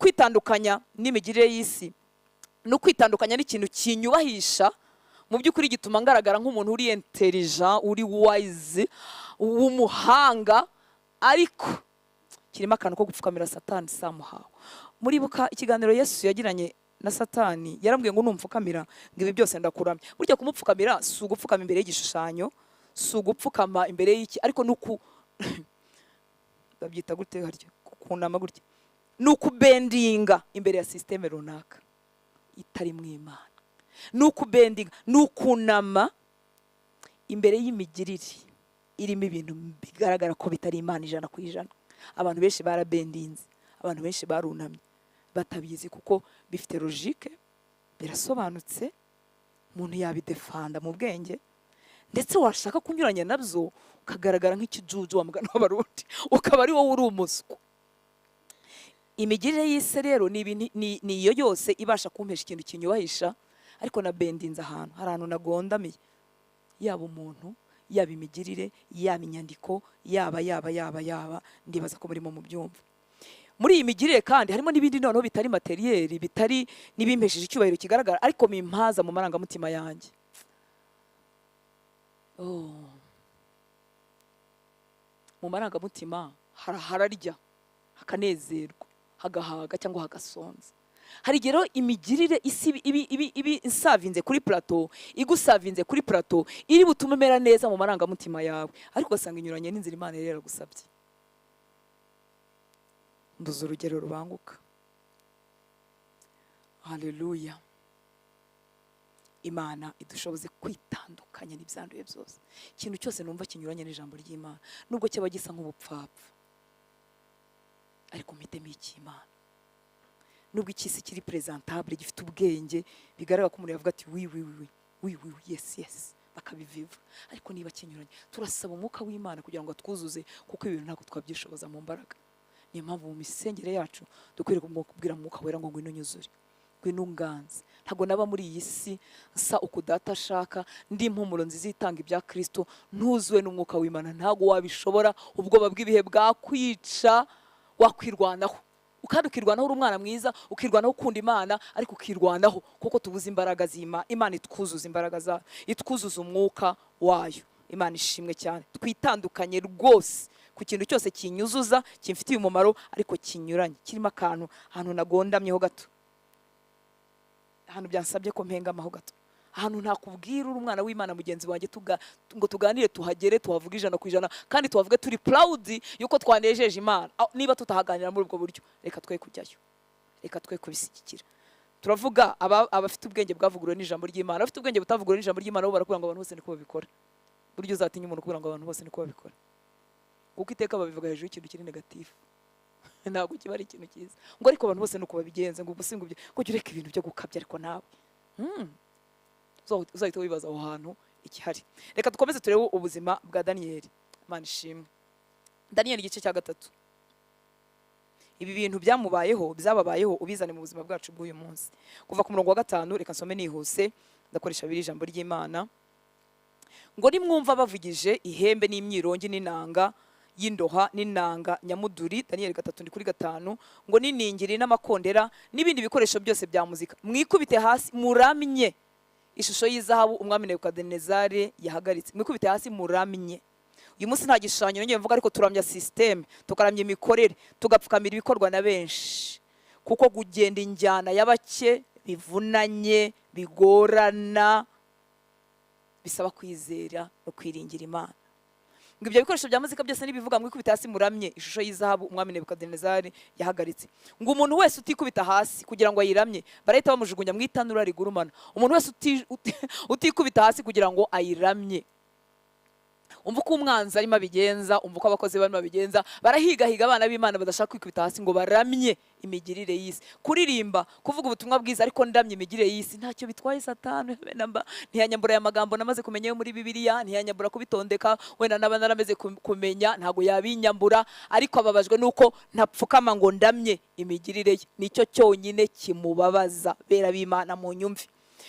Kwitandukanya n'imigirire y'isi no kwitandukanya n'ikintu kinyubahisha, mu by'ukuri gituma ngaragara nk'umuntu uri intelligent, uri wise, w'umuhanga, ariko kirimo akantu ko gupfukamira Satani samuhawe. Muribuka ikiganiro Yesu yagiranye na Satani, yarambwiye ngo numfukamira ngo ibi byose ndakuramya. Burya kumupfukamira si ugupfukama imbere y'igishushanyo, si ugupfukama imbere y'iki, ariko nuku babyita gute haryo kunama gutya, nukubendinga imbere ya systeme runaka itari mu Imana, nukubendinga, nukunama imbere y'imigirire irimo ibintu bigaragara ko bitari Imana 100%. Abantu benshi barabendinze, abantu benshi barunamye batabizi kuko bifite logique, birasobanutse, umuntu yabidefanda mu bwenge, ndetse washaka kunyuranya nabyo ukagaragara nk'ikijuju wa mugana w'abarundi, ukaba ari wowe uri umuswa. Imigirire y'isi rero ni iyo yose ibasha kumpesha ikintu kinyubahisha, ariko na bendinze ahantu, hari ahantu nagondamiye, yaba umuntu, yaba imigirire, yaba inyandiko, yaba ndibaza ko murimo mu byumva. Muri iyi migirire kandi harimo n'ibindi noneho bitari materiyeri, bitari n'ibimpesheje icyubahiro kigaragara, ariko mimpaza mu marangamutima yanjye. Mu marangamutima hararya, hakanezerwa, hagahaga cyangwa hagasonza. Hari rero imigirire isi ibi insavinze kuri plateau, igusavinze kuri plateau, iri butume mera neza mu marangamutima yawe, ariko ugasanga inyuranye n'inzira Imana rero gusabye. Nduze urugero rubanguka. Haleluya. Imana idushoboze kwitandukanya n'ibyanduye byose. Ikintu cyose numva kinyuranye n'ijambo ry'Imana, nubwo cyaba gisa nk'ubupfapfa, ariko mpitemo icy'Imana. Nubwo ikisi kiri presentable, gifite ubwenge, bigaragara ko umuntu yavuga ati oui yes bakabiviva, ariko niba kinyuranye, turasaba umwuka w'Imana kugira ngo atwuzuze, kuko ibintu ntabwo twabyishoboza mu mbaraga. Niyo mpamvu mu misengere yacu dukwiriye kubwira umwuka wera ngo ngwino nyuzure, ngwino unganze. Ntabwo naba muri iyi si nsa uko data ashaka, ndi impumuro nziza itanga ibya Kristo, ntuzuwe n'umwuka w'Imana, ntabwo wabishobora. Ubwoba bw'ibihe bwakwica, wakwirwanaho, ukandi ukirwanaho uri umwana mwiza, ukirwanaho ukunda Imana, ariko ukirwanaho kuko tubuze imbaraga z'Imana. Imana itwuzuza imbaraga zayo, itwuzuza umwuka wayo. Imana ishimwe cyane. Twitandukanye rwose ku kintu cyose kinyuzuza, kimfitiye umumaro, ariko kinyuranye, kirimo akantu, ahantu nagondamyeho gato, ahantu byansabye ko mpengamaho gato, ahantu ntakubwira uri umwana w'Imana mugenzi wanjye ngo tuganire, tuhagere, tuhavuga 100%, kandi tuhavuge turi proud yuko twanejeje Imana. Niba tutahaganira muri ubwo buryo, reka twe kujyayo, reka twe kubishyigikira. Turavuga abafite ubwenge bwavuguruwe n'ijambo ry'Imana, abafite ubwenge butavuguruwe n'ijambo ry'Imana bo barakubwira ngo abantu bose niko babikora. Buryo uzatinya umuntu kubwira ngo abantu bose niko babikora, kuko iteka babivuga hejuru y'ikintu kiri negative, ntabwo kiba ari ikintu cyiza. Ngo ariko abantu bose nuko babigenze, ngo ubusingo byo ko ureka ibintu byo gukabya, ariko nawe uzahita wibaza aho hantu ikihari. Reka dukomeze turebe ubuzima bwa Daniyeli. Imana ishimwe. Daniyeli igice cya 3. Ibi bintu byababayeho ubizane mu buzima bwacu bw'uyu munsi. Kuva ku murongo wa 5, reka nsome nihuse, ndakoresha biri ijambo ry'Imana. ngo nimwumva bavugije ihembe n'imyirongi n'inanga y'indoha n'inanga nyamuduri, Daniyeli 3:5, ngo n'iningiri n'amakondera n'ibindi bikoresho byose bya muzika, mwikubite hasi muramye ishusho y'izahabu umwami Nebukadinezari yahagaritse. Mwikubite hasi muramye. Uyu munsi nta gishushanyo nongeye mvuga, ariko turamya system, tukaramya imikorere, tugapfukamira ibikorwa na benshi, kuko kugenda injyana y'abake bivunanye, bigorana, bisaba kwizera no kwiringira Imana. Ngo ibyo bikoresho bya muzika byose nibivuga mwikubita hasi muramye ishusho y'izahabu umwami Nebukadinezari yahagaritse. Ngo umuntu wese utikubita hasi kugira ngo ayiramye barahita bamujugunya mu itanura rigurumana. Umuntu wese utikubita hasi kugira ngo ayiramye, umva uko umwanzi arimo abigenza, umva uko abakozi barimo abigenza, barahigahiga abana b'Imana badashaka kwikubita hasi ngo baramye imigirire y'isi. Kuririmba, kuvuga ubutumwa bwiza ariko ndamye imigirire y'isi ntacyo bitwaye Satani. Ntiyanyambura aya magambo namaze kumenya yo muri Bibiliya, ntiyanyambura kubitondeka, wenda naba narameze kumenya, ntago yabinyambura, ariko ababajwe nuko ntapfukama ngo ndamye imigirire ye. Nicyo cyonyine kimubabaza. Bera b'Imana mu nyumvi.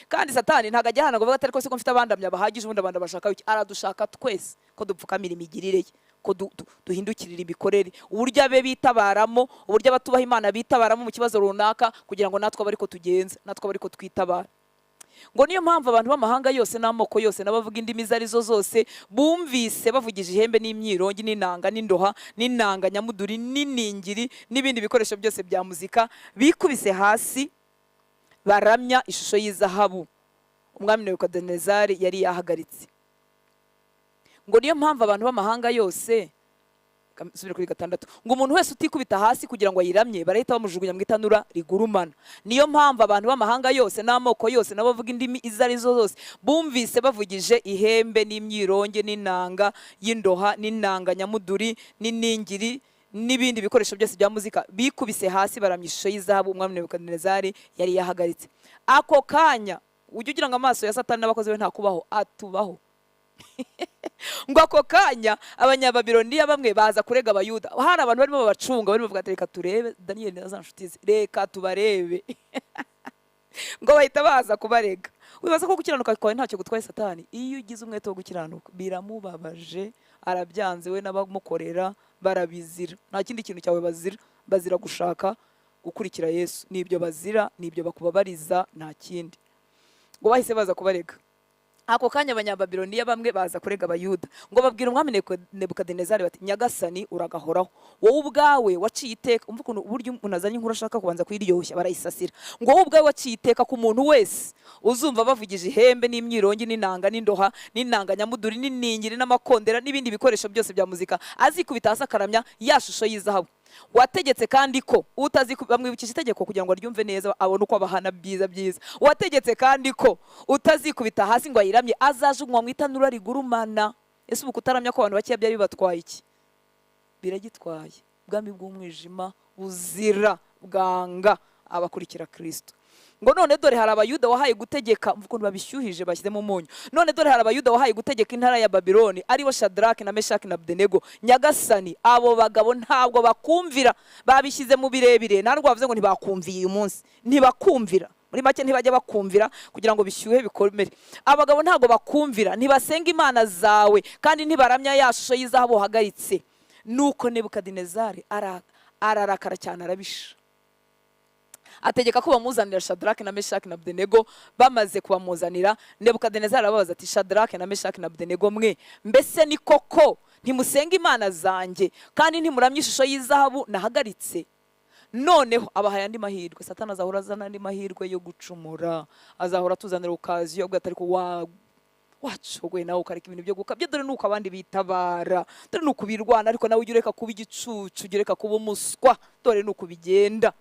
Kandi Satani ntago ajya hana ngo bavuga ariko siko mfite abandamya bahagije, ubundi abandi bashaka iki. Aradushaka twese ko dupfukamira imigirire ye, ko duhindukirira imikorere, uburyo abe bitabaramo, uburyo abatubaha Imana bitabaramo mu kibazo runaka, kugira ngo natwe abariko tugenza, natwe abariko twitabara. Ngo niyo mpamvu abantu b'amahanga yose n'amoko yose n'abavuga indimi zarizo zose bumvise bavugije ihembe n'imyirongi n'inanga n'indoha n'inanga nyamuduri n'iningiri n'ibindi bikoresho byose bya muzika, bikubise hasi baramya ishusho y'izahabu umwami Nebukadinezari yari yahagaritse. Ngo niyo mpamvu abantu b'amahanga yose, subira kuri 6, ngo umuntu wese utikubita hasi kugira ngo ayiramye barahita bamujugunya mu itanura rigurumana. Niyo mpamvu abantu b'amahanga yose n'amoko yose n'abavuga indimi izarizo zose bumvise bavugije ihembe n'imyironge n'inanga y'indoha n'inanga nyamuduri n'iningiri n'ibindi bikoresho byose bya muzika, bikubise hasi baramya ishusho y'izahabu umwami Nebukadinezari yari yahagaritse. Ako kanya ujye ugira ngo amaso ya Satani n'abakozi be ntakubaho, atubaho. Ngo ako kanya abanyababiloniya bamwe baza kurega Abayuda. Hari abantu barimo babacunga, barimo bavuga ati reka turebe Daniyeli na za nshuti ze, reka tubarebe. Ngo bahita baza kubarega. Wibaza ko gukiranuka kwawe ntacyo gutwaye Satani. Iyo ugize umwete wo gukiranuka biramubabaje, arabyanze we n'abamukorera barabizira. Nta kindi kintu cyawe bazira, bazira gushaka gukurikira Yesu. Nibyo bazira, nibyo bakubabariza, nta kindi. Ngo bahise baza kubarega. Ako kanya abanyababiloniya bamwe baza kurega Abayuda, ngo babwira umwami Nebukadinezari bati Nyagasani uragahoraho, wowe ubwawe waciye iteka. Umva ukuntu uburyo umuntu azanye inkuru ashaka kubanza kuyiryoshya barayisasira. Ngo wowe ubwawe waciye iteka ku muntu wese uzumva bavugije ihembe n'imyirongi n'inanga n'indoha n'inanga nyamuduri n'iningiri n'amakondera n'ibindi bikoresho byose bya muzika azikubita hasi akaramya ya shusho y'izahabu. Wategetse kandi ko bamwibukije itegeko kugira ngo aryumve neza abone uko abahana byiza. Wategetse kandi ko utazikubita hasi ngo ayiramye azajugunywa mu itanura rigurumana. Ese ubu kutaramya ko abantu bakeya byari bibatwaye iki? Biragitwaye. Ubwami bw'umwijima buzira bwanga abakurikira Kristo. Ngo none dore hari Abayuda wahaye gutegeka, mvuko babishyuhije bashyizemo umunyu. None dore hari Abayuda wahaye gutegeka intara ya Babiloni, aribo Shadraki na Meshaki na Abdenego. Nyagasani abo bagabo ntabwo bakumvira, babishyize mu birebire. Ntabwo bavuze ngo ntibakumviye uyu munsi, ntibakumvira. Muri make ntibajya bakumvira kugira ngo bishyuhe bikomere. Abagabo ntabwo bakumvira, ntibasenga imana zawe, kandi ntibaramya ya shusho y'izahabu hagaritse. Nuko Nebukadinezari ararakara cyane, arabisha. Ategeka ko bamuzanira Shadraki na Meshaki na Abdenego. Bamaze kubamuzanira, Nebukadinezari arababaza ati Shadraki na Meshaki na Abdenego, mwe mbese ni koko ntimusenga imana zanjye kandi ntimuramya ishusho y'izahabu nahagaritse? Noneho abahaye andi mahirwe. Satani azahora azana andi mahirwe yo gucumura, azahora tuzanira ukaziyo ubwo atari ko wacogwe nawe ukareka ibintu byo gukabya. Dore nuko abandi bitabara, dore nuko birwana, ariko nawe ujye ureka kuba igicucu, ujye ureka kuba umuswa. Dore nuko bigenda.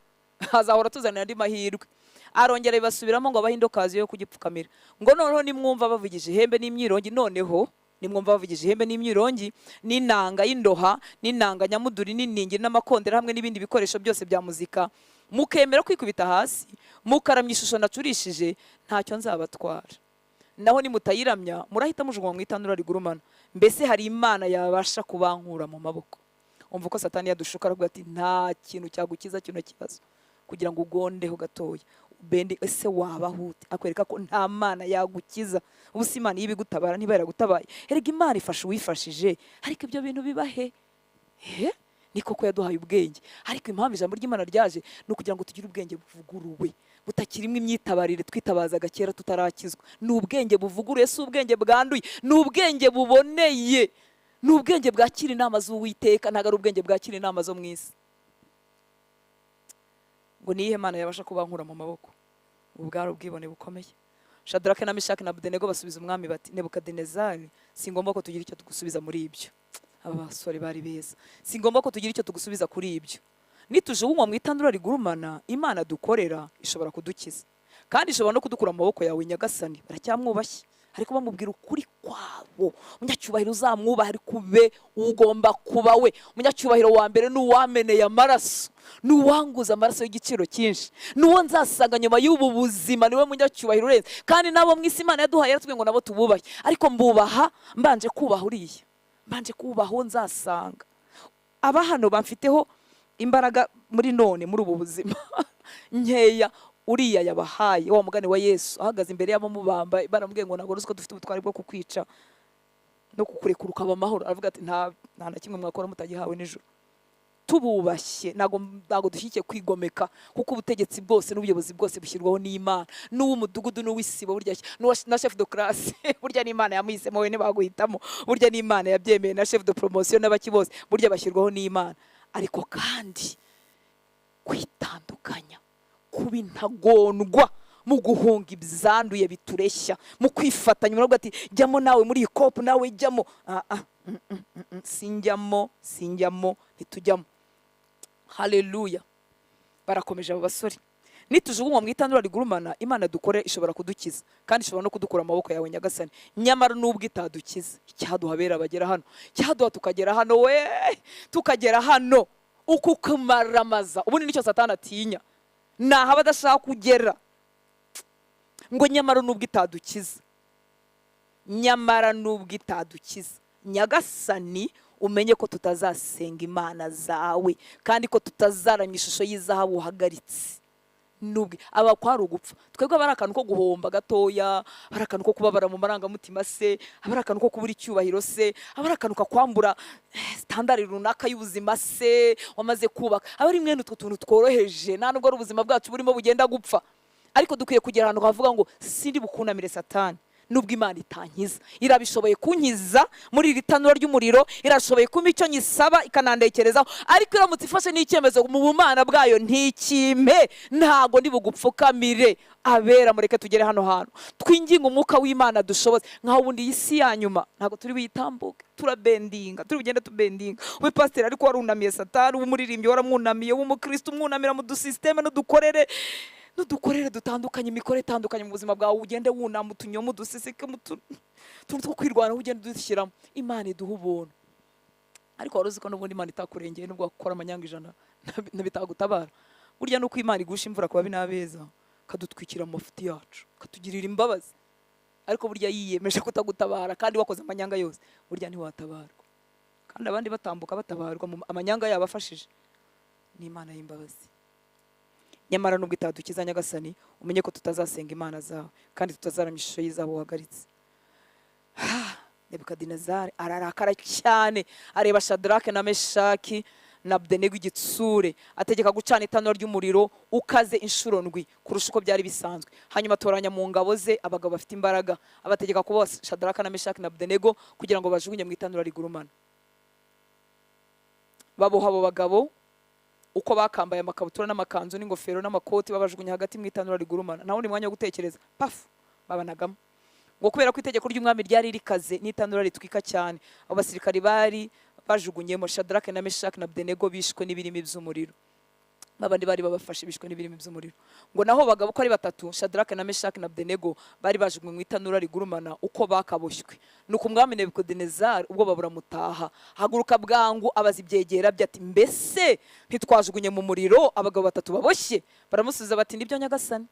Azahora tuzanira andi mahirwe. Arongera ibasubiramo ngo abahe indokazi yo kugipfukamira. Ngo noneho nimwumva bavugije ihembe n'imyirongi, noneho nimwumva bavugije ihembe n'imyirongi n'inanga y'indoha n'inanga nyamuduri n'iningiri n'amakondera hamwe n'ibindi bikoresho byose bya muzika, mukemera kwikubita hasi mukaramya ishusho nacurishije, ntacyo nzabatwara. Naho nimutayiramya murahita mujugunywa mu itanura rigurumana. Mbese hari imana yabasha kubankura mu maboko? Umva ko Satani yadushuka aravuga ati nta kintu cyagukiza kino kibazo kugira ngo ugondeho gatoya. bende ese wabaho ute? Akwereka ko nta mana yagukiza. Ubu si Imana y'ibigutabara niba yaragutabaye. Erega Imana ifasha uwifashije, ariko ibyo bintu bibahe ni koko yaduhaye ubwenge, ariko impamvu ijambo ry'Imana ryaje ni ukugira ngo tugire ubwenge buvuguruwe butakirimo imyitabarire twitabazaga kera tutarakizwa. Ni ubwenge buvuguruye, si ubwenge bwanduye, ni ubwenge buboneye, ni ubwenge bwakira inama z'Uwiteka, ntabwo ari ubwenge bwakira inama zo mu isi. Ngo niyihe Mana yabasha kubankura mu maboko? Ubu bwari ubwibone bukomeye. Shadrake na Meshaki na Abedenego basubiza umwami bati, Nebukadinezari, si ngombwa ko tugira icyo tugusubiza muri ibyo. Aba basore bari beza. Si ngombwa ko tugira icyo tugusubiza kuri ibyo. Nitujugunywa mu itanura rigurumana, Imana dukorera ishobora kudukiza, kandi ishobora no kudukura mu maboko yawe Nyagasani. Baracyamwubashye, ariko bamubwira ukuri kwabo. Umunyacyubahiro uzamwubaha, ariko ube ugomba kuba we. Umunyacyubahiro wa mbere ni uwameneye amaraso, ni uwanguza amaraso y'igiciro cyinshi, ni uwo nzasanga nyuma y'ubu buzima, niwe munyacyubahiro urenze. Kandi nabo mu isi Imana yaduhaye yaratubwiye ngo nabo tububahe, ariko mbubaha mbanje kubaha uriya, mbanje kubaha uwo nzasanga. Aba hano bamfiteho imbaraga muri none muri ubu buzima nkeya uriya yabahaye. Wa mugani wa Yesu ahagaze imbere y'abamubamba baramubwiye ngo ntabwo rusiko dufite ubutwari bwo kukwica no kukurekura ukaba amahoro. Aravuga ati nta na kimwe mwakora mutagihawe nijoro. Tububashye, ntago dushyikiye kwigomeka, kuko ubutegetsi bwose n'ubuyobozi bwose bushyirwaho n'Imana. N'uw'umudugudu n'uw'isibo burya na chef de classe burya n'Imana yamuhisemo, we ntibaguhitamo. Burya n'Imana yabyemeye, na chef de promotion n'abaki bose burya bashyirwaho n'Imana. Ariko kandi kwitandukanya, kuba intagondwa mu guhunga ibyanduye bitureshya, mu kwifatanya. Muravuga ati jyamo nawe muri iyi kopu, nawe jyamo. Sinjyamo, ntitujyamo. Haleluya. Barakomeje abo basore. Nitujugunywa mu itanura rigurumana, Imana dukore ishobora kudukiza, kandi ishobora no kudukura amaboko yawe Nyagasani. Nyamara nubwo itadukiza, icyaduha bera bagera hano, cyaduha tukagera hano, tukagera hano uko kumaramaza. Ubundi nicyo Satani atinya, naho abadashaka kugera. Ngo nyamara nubwo itadukiza, Nyagasani umenye ko tutazasenga imana zawe, kandi ko tutazaramya ishusho y'izahabu uhagaritse. Nubwo aba kwari ugupfa, twebwe bari akantu ko guhomba gatoya, bari akantu ko kubabara mu marangamutima se, bari akantu ko kubura icyubahiro se, bari akantu kakwambura standard runaka y'ubuzima se wamaze kubaka. Abari mwene utwo tuntu tworoheje, nta nubwo ari ubuzima bwacu burimo bugenda gupfa. Ariko dukwiye kugira ahantu havuga ngo sindi bukunamire Satani. Nubwo Imana itankiza, irabishoboye kunkiza muri iri tanura ry'umuriro, irashoboye kumpa icyo nyisaba ikanandekerezaho. Ariko iramutse ifashe n'icyemezo mu bumana bwayo ntikime, ntago ndi bugupfukamire. Abera mureke tugere hano hantu, twinginga umwuka w'Imana dushoboze. Nkaho ubundi iyi si ya nyuma ntago turi buyitambuke, turabendinga, turi bugende tubendinga. We pastor ariko warunamiye Satani, umuririmbyi waramwunamiye, w'umukristo umwunamira mu dusysteme n'udukorere dutandukanye, imikore itandukanye mu buzima bwawe. Ugende wunama utunyomo dusisike tuntu two kwirwana, ugende dushyiramo. Imana iduha ubuntu. Ariko wari uzi ko n'ubundi Imana itakurengeye, nubwo wakora amanyanga ijana nabitagutabara. Burya nuko Imana igusha imvura kuba binabeza, kadutwikira mu mafuti yacu, katugirira imbabazi. Ariko burya yiyemeje kutagutabara, kandi wakoze amanyanga yose, burya ntiwatabarwa. Kandi abandi batambuka batabarwa mu amanyanga yabafashije. Ni Imana y'imbabazi. Nyamara nubwo itadukiza Nyagasani, umenye ko tutazasenga imana zawe, kandi tutazaramya ishusho y'izabo uhagaritse. Nebukadinezari ararakara cyane, areba Shadrake na Meshaki na Abedenego igitsure, ategeka gucana itanura ry'umuriro ukaze inshuro ndwi kurusha uko byari bisanzwe. Hanyuma atoranya mu ngabo ze abagabo bafite imbaraga, abategeka kuba Shadrake na Meshaki na Abedenego kugira ngo bajugunye mu itanura rigurumana. Baboha abo bagabo uko bakambaye amakabutura n'amakanzu n'ingofero n'amakoti, babajugunya hagati mu itanura rigurumana. Nta wundi mwanya wo gutekereza, pafu babanagamo. Ngo kubera ko itegeko ry'umwami ryari rikaze n'itanura ritwika cyane, abo basirikari bari bajugunyemo Shadrake na Meshaki na Abedenego bishwe n'ibirimi by'umuriro. Babandi bari babafashe bishwe n'ibirimi by'umuriro. Ngo naho bagabo ko ari batatu, Shadrake na Meshaki na Abedenego bari bajugunywe mu itanura rigurumana uko bakaboshywe. Nuko umwami Nebukadinezari ubwo baburamutaha, haguruka bwangu abaza ibyegera bye ati, mbese ntitwajugunye mu muriro abagabo batatu baboshye? Baramusubiza bati, nibyo Nyagasani.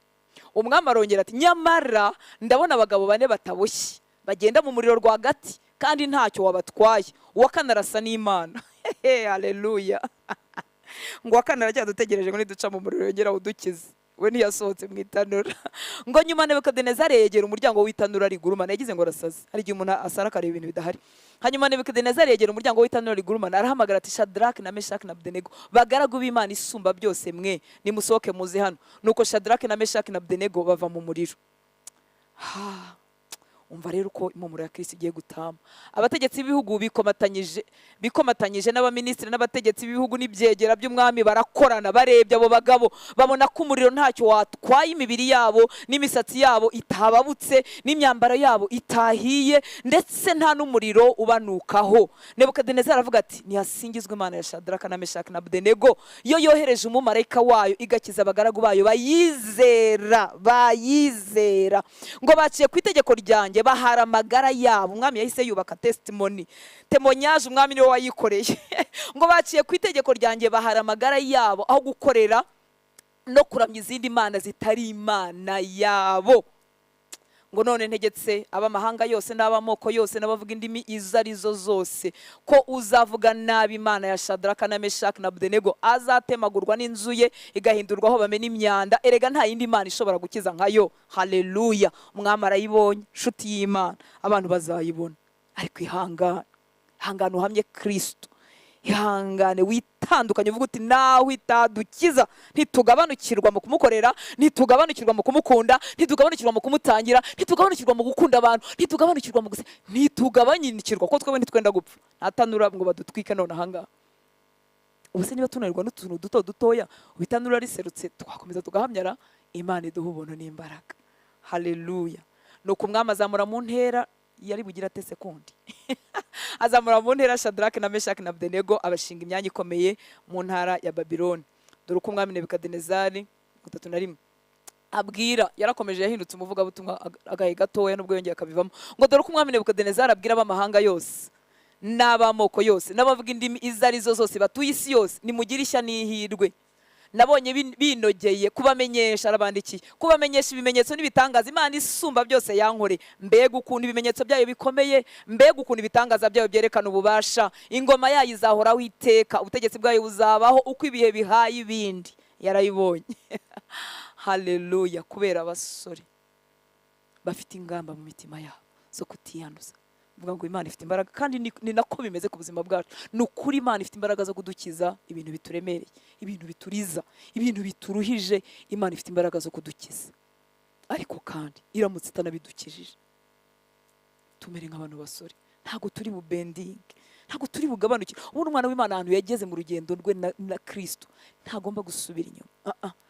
Umwami arongera ati, nyamara ndabona abagabo bane bataboshye bagenda mu muriro rwagati, kandi ntacyo wabatwaye. Uwa kane arasa n'Imana. Haleluya. Ngo akana aracyadutegereje ngo niduca mu muriro yongera udukize. we ntiyasohotse mu itanura. Ngo nyuma Nebukadinezari yegera umuryango w'itanura rigurumana. Yagize ngo arasaze, hari igihe umuntu asara akareba ibintu bidahari. Hanyuma Nebukadinezari yegera umuryango w'itanura rigurumana, arahamagara ati Shadraki na Meshaki na Abdenego, bagaragu b'Imana isumba byose mwe, nimusohoke muze hano. Nuko Shadraki na Meshaki na Abdenego bava mu muriro. Umva rero uko impumuro ya Kristo igiye gutama. Abategetsi b'ibihugu bikomatanyije n'abaminisitiri n'abategetsi b'ibihugu n'ibyegera by'umwami barakorana, barebye abo bagabo babona ko umuriro ntacyo watwaye imibiri yabo, n'imisatsi yabo itababutse, n'imyambaro yabo itahiye, ndetse nta n'umuriro ubanukaho. Nebukadinezari aravuga ati nihasingizwe Imana ya Shadraka na Meshaki na Abdenego, yo yohereje umumarayika wayo igakiza abagaragu bayo bayizera. Ngo baciye ku itegeko ryanjye bahara amagara yabo. Umwami yahise yubaka testimony, temonyaje, umwami niwe wayikoreye. Ngo baciye ku itegeko ryanjye bahara amagara yabo aho gukorera no kuramya izindi mana zitari Imana yabo. Ngo none ntegetse abamahanga yose n'abamoko yose n'abavuga indimi izo arizo zose ko uzavuga nabi Imana ya Shadraka na Meshaki na Abdenego azatemagurwa n'inzu ye igahindurwa aho bamena imyanda. Erega nta yindi Imana ishobora gukiza nkayo. Haleluya! Umwami arayibonye, nshuti y'Imana, abantu bazayibona. Ariko ihangane uhamye Kristo, ihangane witandukanye, uvuga uti nawe itadukiza ntitugabanukirwa mu kumukorera, ntitugabanukirwa mu kumukunda, ntitugabanukirwa mu kumutangira, ntitugabanukirwa mu gukunda abantu, ntitugabanukirwa mu ntitugabanyikirwa ko twebwe ntitwenda gupfa. Ntatanura ngo badutwike none ahangaha. Ubuse niba tunanirwa n'utuntu duto dutoya, ubitanura riserutse twakomeza tugahamyara. Imana iduha ubuntu n'imbaraga. Haleluya! Nuko umwami azamura mu ntera yari bugira ate sekundi azamura mu ntera Shadraki na Meshaki na Abdenego, abashinga imyanya ikomeye mu ntara ya Babiloni. Dore uko umwami Nebukadinezari 3:1 abwira, yarakomeje yahindutse umuvugabutumwa agahe gatoya nubwo yongeye akabivamo. Ngo dore uko umwami Nebukadinezari abwira abamahanga yose n'abamoko yose n'abavuga indimi izo arizo zose batuye isi yose, nimugire ishya n'ihirwe. Nabonye binogeye kubamenyesha, arabandikiye kubamenyesha ibimenyetso n'ibitangaza Imana isumba byose yankore. Mbega ukuntu ibimenyetso byayo bikomeye, mbega ukuntu ibitangaza byayo byerekana ububasha. Ingoma yayo izahoraho iteka, ubutegetsi bwayo buzabaho uko ibihe bihaye ibindi. Yarayibonye. Haleluya! Kubera abasore bafite ingamba mu mitima yabo zo kutiyanduza. Vuga ngo Imana ifite imbaraga, kandi ni nako bimeze ku buzima bwacu. Nukuri Imana ifite imbaraga zo kudukiza ibintu bituremereye, ibintu bituriza, ibintu bituruhije. Imana ifite imbaraga zo kudukiza. Ariko kandi iramutse itanabidukijije, tumere nk'abantu basore, ntago turi mu bending, ntago turi bugabanukire. Ubu umwana w'Imana ahantu yageze mu rugendo rwe na Kristo, ntagomba gusubira inyuma,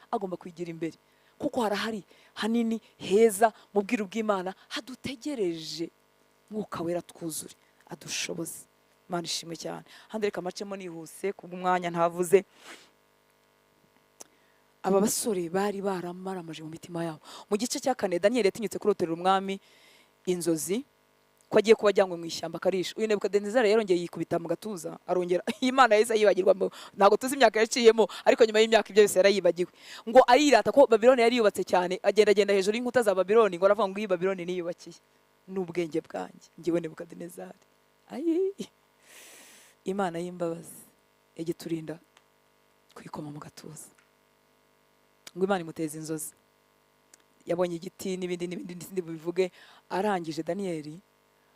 agomba kwigira imbere, kuko harahari hanini heza mu bwiru bw'Imana hadutegereje. Mwuka wera twuzure adushoboze. Imana ishimwe cyane. Handi reka macemo nihuse kubw'umwanya ntavuze. Aba basore bari baramaramaje mu mitima yabo. Mu gice cya 4 Daniel yatinyutse kuroterera umwami inzozi ko agiye kuba ajyanywe mu ishyamba akarisha. Uyu Nebukadinezari yarongeye yikubita mu gatuza, arongera Imana yahise yibagirwa. Ntago tuzi imyaka yaciyemo, ariko nyuma y'imyaka ibyo byose yarayibagiwe. Ngo arirata ko Babiloni yari yubatse cyane, agenda hejuru y'inkuta za Babiloni, ngo aravuga ngo iyi Babiloni niyubakiye n'ubwenge bwanjye ngiwe Nebukadinezari. Imana y'imbabazi yagiturinda kwikoma mu gatuza. Ngo Imana imuteza inzozi, yabonye igiti n'ibindi bivuge. Arangije Daniel,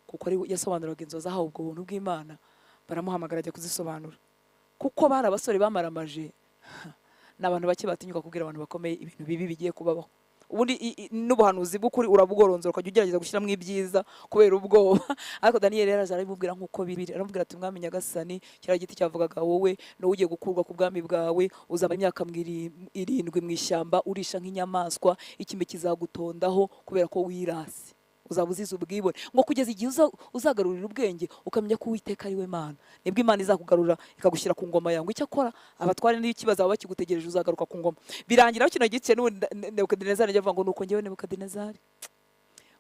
kuko ari yasobanuraga inzozi ahawe ubwo buntu bw'Imana, baramuhamagara ajya kuzisobanura. Kuko bari abasore bamaramaje, n'abantu bake batinyuka kubwira abantu bakomeye ibintu bibi bigiye kubabaho. Ubundi n'ubuhanuzi bw'ukuri urabugoronzora ukajya ugerageza gushyiramo ibyiza kubera ubwoba. Ariko Daniel yaraje arabibwira nk'uko bibiri, aramubwira ati mwami nyagasani, kiriya giti cyavugaga wowe no ugiye gukurwa ku bwami bwawe, uzaba imyaka 7 mu ishyamba urisha nk'inyamaswa, ikime kizagutondaho kubera ko wirase, uzaba uzize ubwibone. Ngo kugeza igihe uzagarurira ubwenge ukamenya ko Uwiteka ari we Mana, nibwo Imana izakugarura ikagushyira ku ngoma yawe. Icyo akora abatware n'ikibazo baba bakigutegereje uzagaruka ku ngoma. Birangira kino gice Nebukadinezari avuga ngo nuko ngewe Nebukadinezari,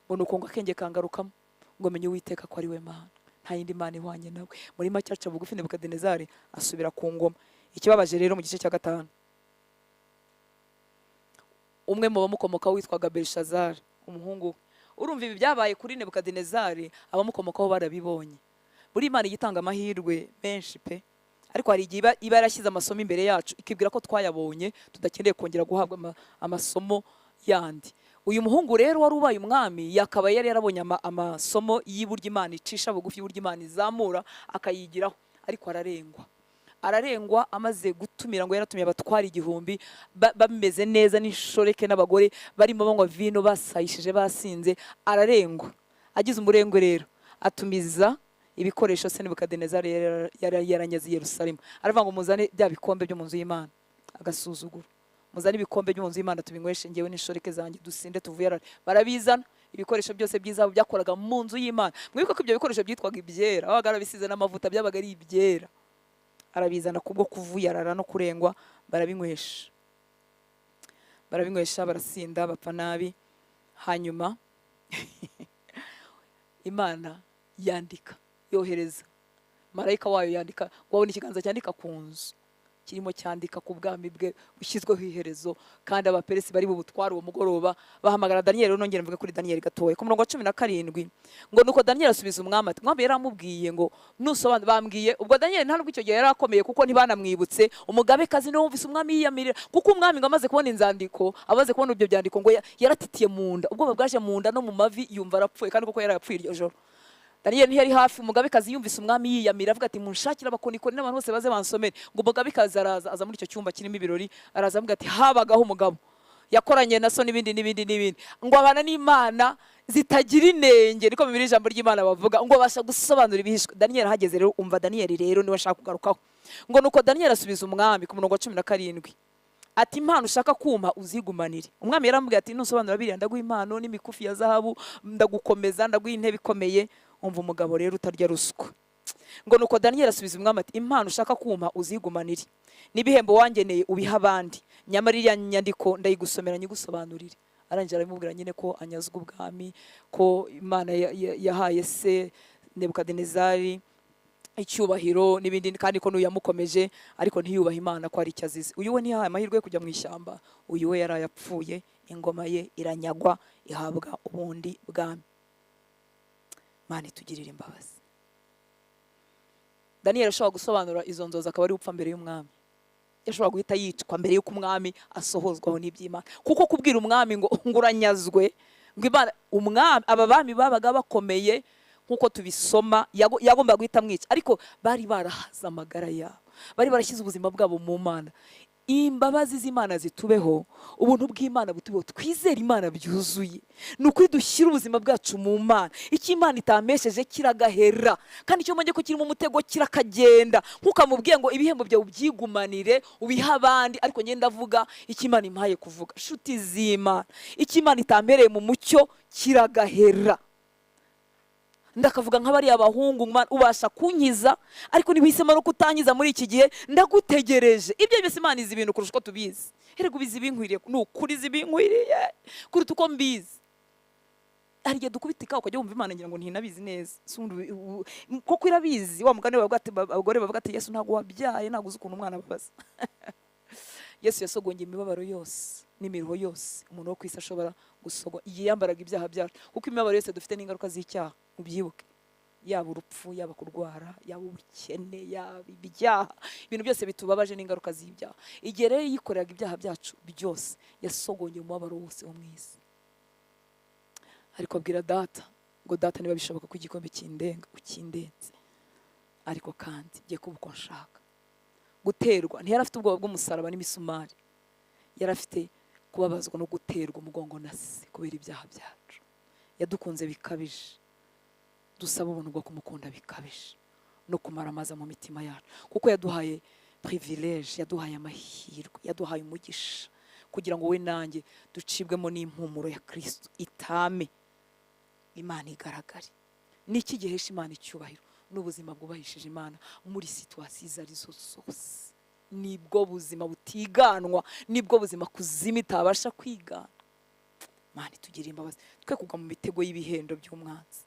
ngo nuko ngo akenge kangarukamo, ngo menye Uwiteka ko ari we Mana, nta yindi Mana ihwanye nawe. Muri make aca bugufi Nebukadinezari asubira ku ngoma. Ikibabaje rero mu gice cya 5, umwe mu bamukomokaho witwaga Belishazari, umuhungu. Urumva ibi byabaye kuri Nebukadinezari, abamukomokaho barabibonye. Buri Imana igitanga amahirwe menshi pe, ariko hari igihe iba yarashyize amasomo imbere yacu ikibwira ko twayabonye tudakeneye kongera guhabwa amasomo yandi. Uyu muhungu rero wari ubaye umwami yakaba yari yarabonye amasomo y'uburyo Imana icisha bugufi, y'uburyo Imana izamura akayigiraho, ariko ararengwa amaze gutumira ngo yaratumye abatwara 1000 bameze neza n'inshoreke n'abagore barimo banywa vino basayishije basinze. Ararengwa, agize umurengwe rero atumiza ibikoresho Nebukadinezari yaranyaze i Yerusalemu. Aravuga ngo muzane bya bikombe byo mu nzu y'Imana, agasuzuguro. Muzane ibikombe byo mu nzu y'Imana tubinyweshe ngewe n'inshoreke zanjye dusinde tuvuye. Barabizana ibikoresho byose byiza byakoraga mu nzu y'Imana. Mwibuka ko ibyo bikoresho byitwaga ibyera, abaga arabisize n'amavuta byabaga ari ibyera. Arabizana kubwo kuvuyarara no kurengwa, barabinywesha barasinda bapfa nabi. Hanyuma Imana yandika, yohereza marayika wayo yandika, wabona ikiganza cyandika ku nzu kirimo cyandika ku bwami bwe bushyizweho iherezo. Kandi abaperesi bari bubutware uwo mugoroba bahamagara Daniyeli. Nongera mvuge kuri Daniyeli gatoya ku murongo wa 17 ngo nuko Daniyeli asubiza umwami ati, mwami yaramubwiye ngo nusobanura, bambwiye ubwo Daniyeli nta nubwo icyo gihe yarakomeye kuko ntibanamwibutse umugabekazi niwe wumvise umwami yiyamirira, kuko umwami ngo amaze kubona inzandiko, amaze kubona ibyo byandiko ngo yaratitiye mu nda, ubwoba bwaje mu nda no mu mavi, yumva arapfuye kandi kuko yarapfuye iryo joro. Daniyeli ntiyari hafi, umugabekazi yumvise umwami yiyamira avuga ati munshakira abakonikoni n'abantu bose baze bansomere. Ngo umugabekazi aza muri icyo cyumba kirimo ibirori, araza avuga ati habagaho umugabo yakoranye na so n'ibindi. Ngo abana n'Imana zitagira inenge, niko bibiri ijambo ry'Imana bavuga, ngo abasha gusobanura ibihishwe. Daniyeli ahageze rero, umva Daniyeli rero niwe ashaka kugarukaho. Ngo nuko Daniyeli asubiza umwami ku murongo wa 17 ati, impano ushaka kumpa uzigumanire. Umwami yaramubwiye ati, nusobanura biriya ndaguha impano n'imikufi ya zahabu, ndagukomeza, ndaguha intebe ikomeye. Umva umugabo rero utarya ruswa. Ngo nuko Daniyeli asubiza umwami ati, impano ushaka kumpa uzigumanire, n'ibihembo wangeneye ubiha abandi, nyamara iriya nyandiko ndayigusomera nyigusobanurire. Arangira aramubwira nyine ko anyazwa ubwami, ko Imana yahaye se Nebukadinezari icyubahiro n'ibindi, kandi ko nuyamukomeje ariko ntiyubaha Imana ko ari cyazize. Uyu we ntiyahaye amahirwe yo kujya mu ishyamba, uyu we yarayapfuye, ingoma ye iranyagwa ihabwa ubundi bwami. Imana itugirire imbabazi. Daniyeli ashobora gusobanura izo nzozi akaba ari upfa mbere y'umwami. Yashobora guhita yicwa mbere y'uko umwami asohozwaho n'iby'Imana, kuko kubwira umwami ngo uranyazwe, ngo Imana umwami aba bami babaga bakomeye nkuko tubisoma, yagomba guhita mwica, ariko bari barahaza amagara yabo, bari barashyize ubuzima bwabo mu Mana. Imbabazi z'Imana zitubeho, ubuntu bw'Imana butubeho, twizere Imana byuzuye. Nukuri dushyira ubuzima bwacu mu Mana, icyo Imana itamesheje kiragahera, kandi icyo mbonye ko kirimo umutego kirakagenda. Nkukamubwiye ngo ibihembo byawe ubyigumanire ubiha abandi, ariko ngenda avuga icyo Imana impaye kuvuga. Shuti z'Imana, icyo Imana itampereye mu mucyo kiragahera. Ndakavuga nk'abari abahungu, ubasha kunkiza, ariko nibihisemo no kutankiza muri iki gihe, ndagutegereje. Ibyo byose Imana izi ibintu kurusha uko tubizi. Herego ubizi ibinkwiriye, nukuri izi ibinkwiriye kuruta uko mbizi. Hari igihe dukubitika ukajya wumva Imana ngira ngo ntinabizi neza, koko irabizi. Wa mugani abagore bavuga ati, Yesu ntago wabyaye, ntago uzi ukuntu umwana ababaza. Yesu yasogongeye imibabaro yose n'imiruho yose umuntu wo kwisi ashobora gusogwa. Yiyambaraga ibyaha byacu, kuko imibabaro yose dufite n'ingaruka z'icyaha. Ubyibuke, yaba urupfu, yaba kurwara, yaba ubukene, yaba ibyaha, ibintu byose bitubabaje n'ingaruka z'ibyaha. Igihe rero yikoreraga ibyaha byacu byose, yasogongeye umubabaro wose wo mu isi. Ariko abwira data ngo, data niba bishoboka ko igikombe kindenga ukindenze, ariko kandi ngiye kuba uko nshaka. Guterwa, ntiyari afite ubwoba bw'umusaraba n'imisumari, yari afite kubabazwa no guterwa umugongo na se kubera ibyaha byacu. Yadukunze bikabije, dusaba ubuntu bwo kumukunda bikabije no kumaramaza mu mitima yacu, kuko yaduhaye privilege, yaduhaye amahirwe, yaduhaye umugisha, kugira ngo we nanjye ducibwemo n'impumuro ya Kristo itame, Imana igaragare. Niki gihesha Imana icyubahiro? N'ubuzima bwubahishije Imana muri situasiyo izo arizo zose. Nibwo buzima butiganwa, nibwo buzima kuzima itabasha kwigana. Imana itugirire imbabazi, twe kugwa mu mitego y'ibihendo by'umwanzi.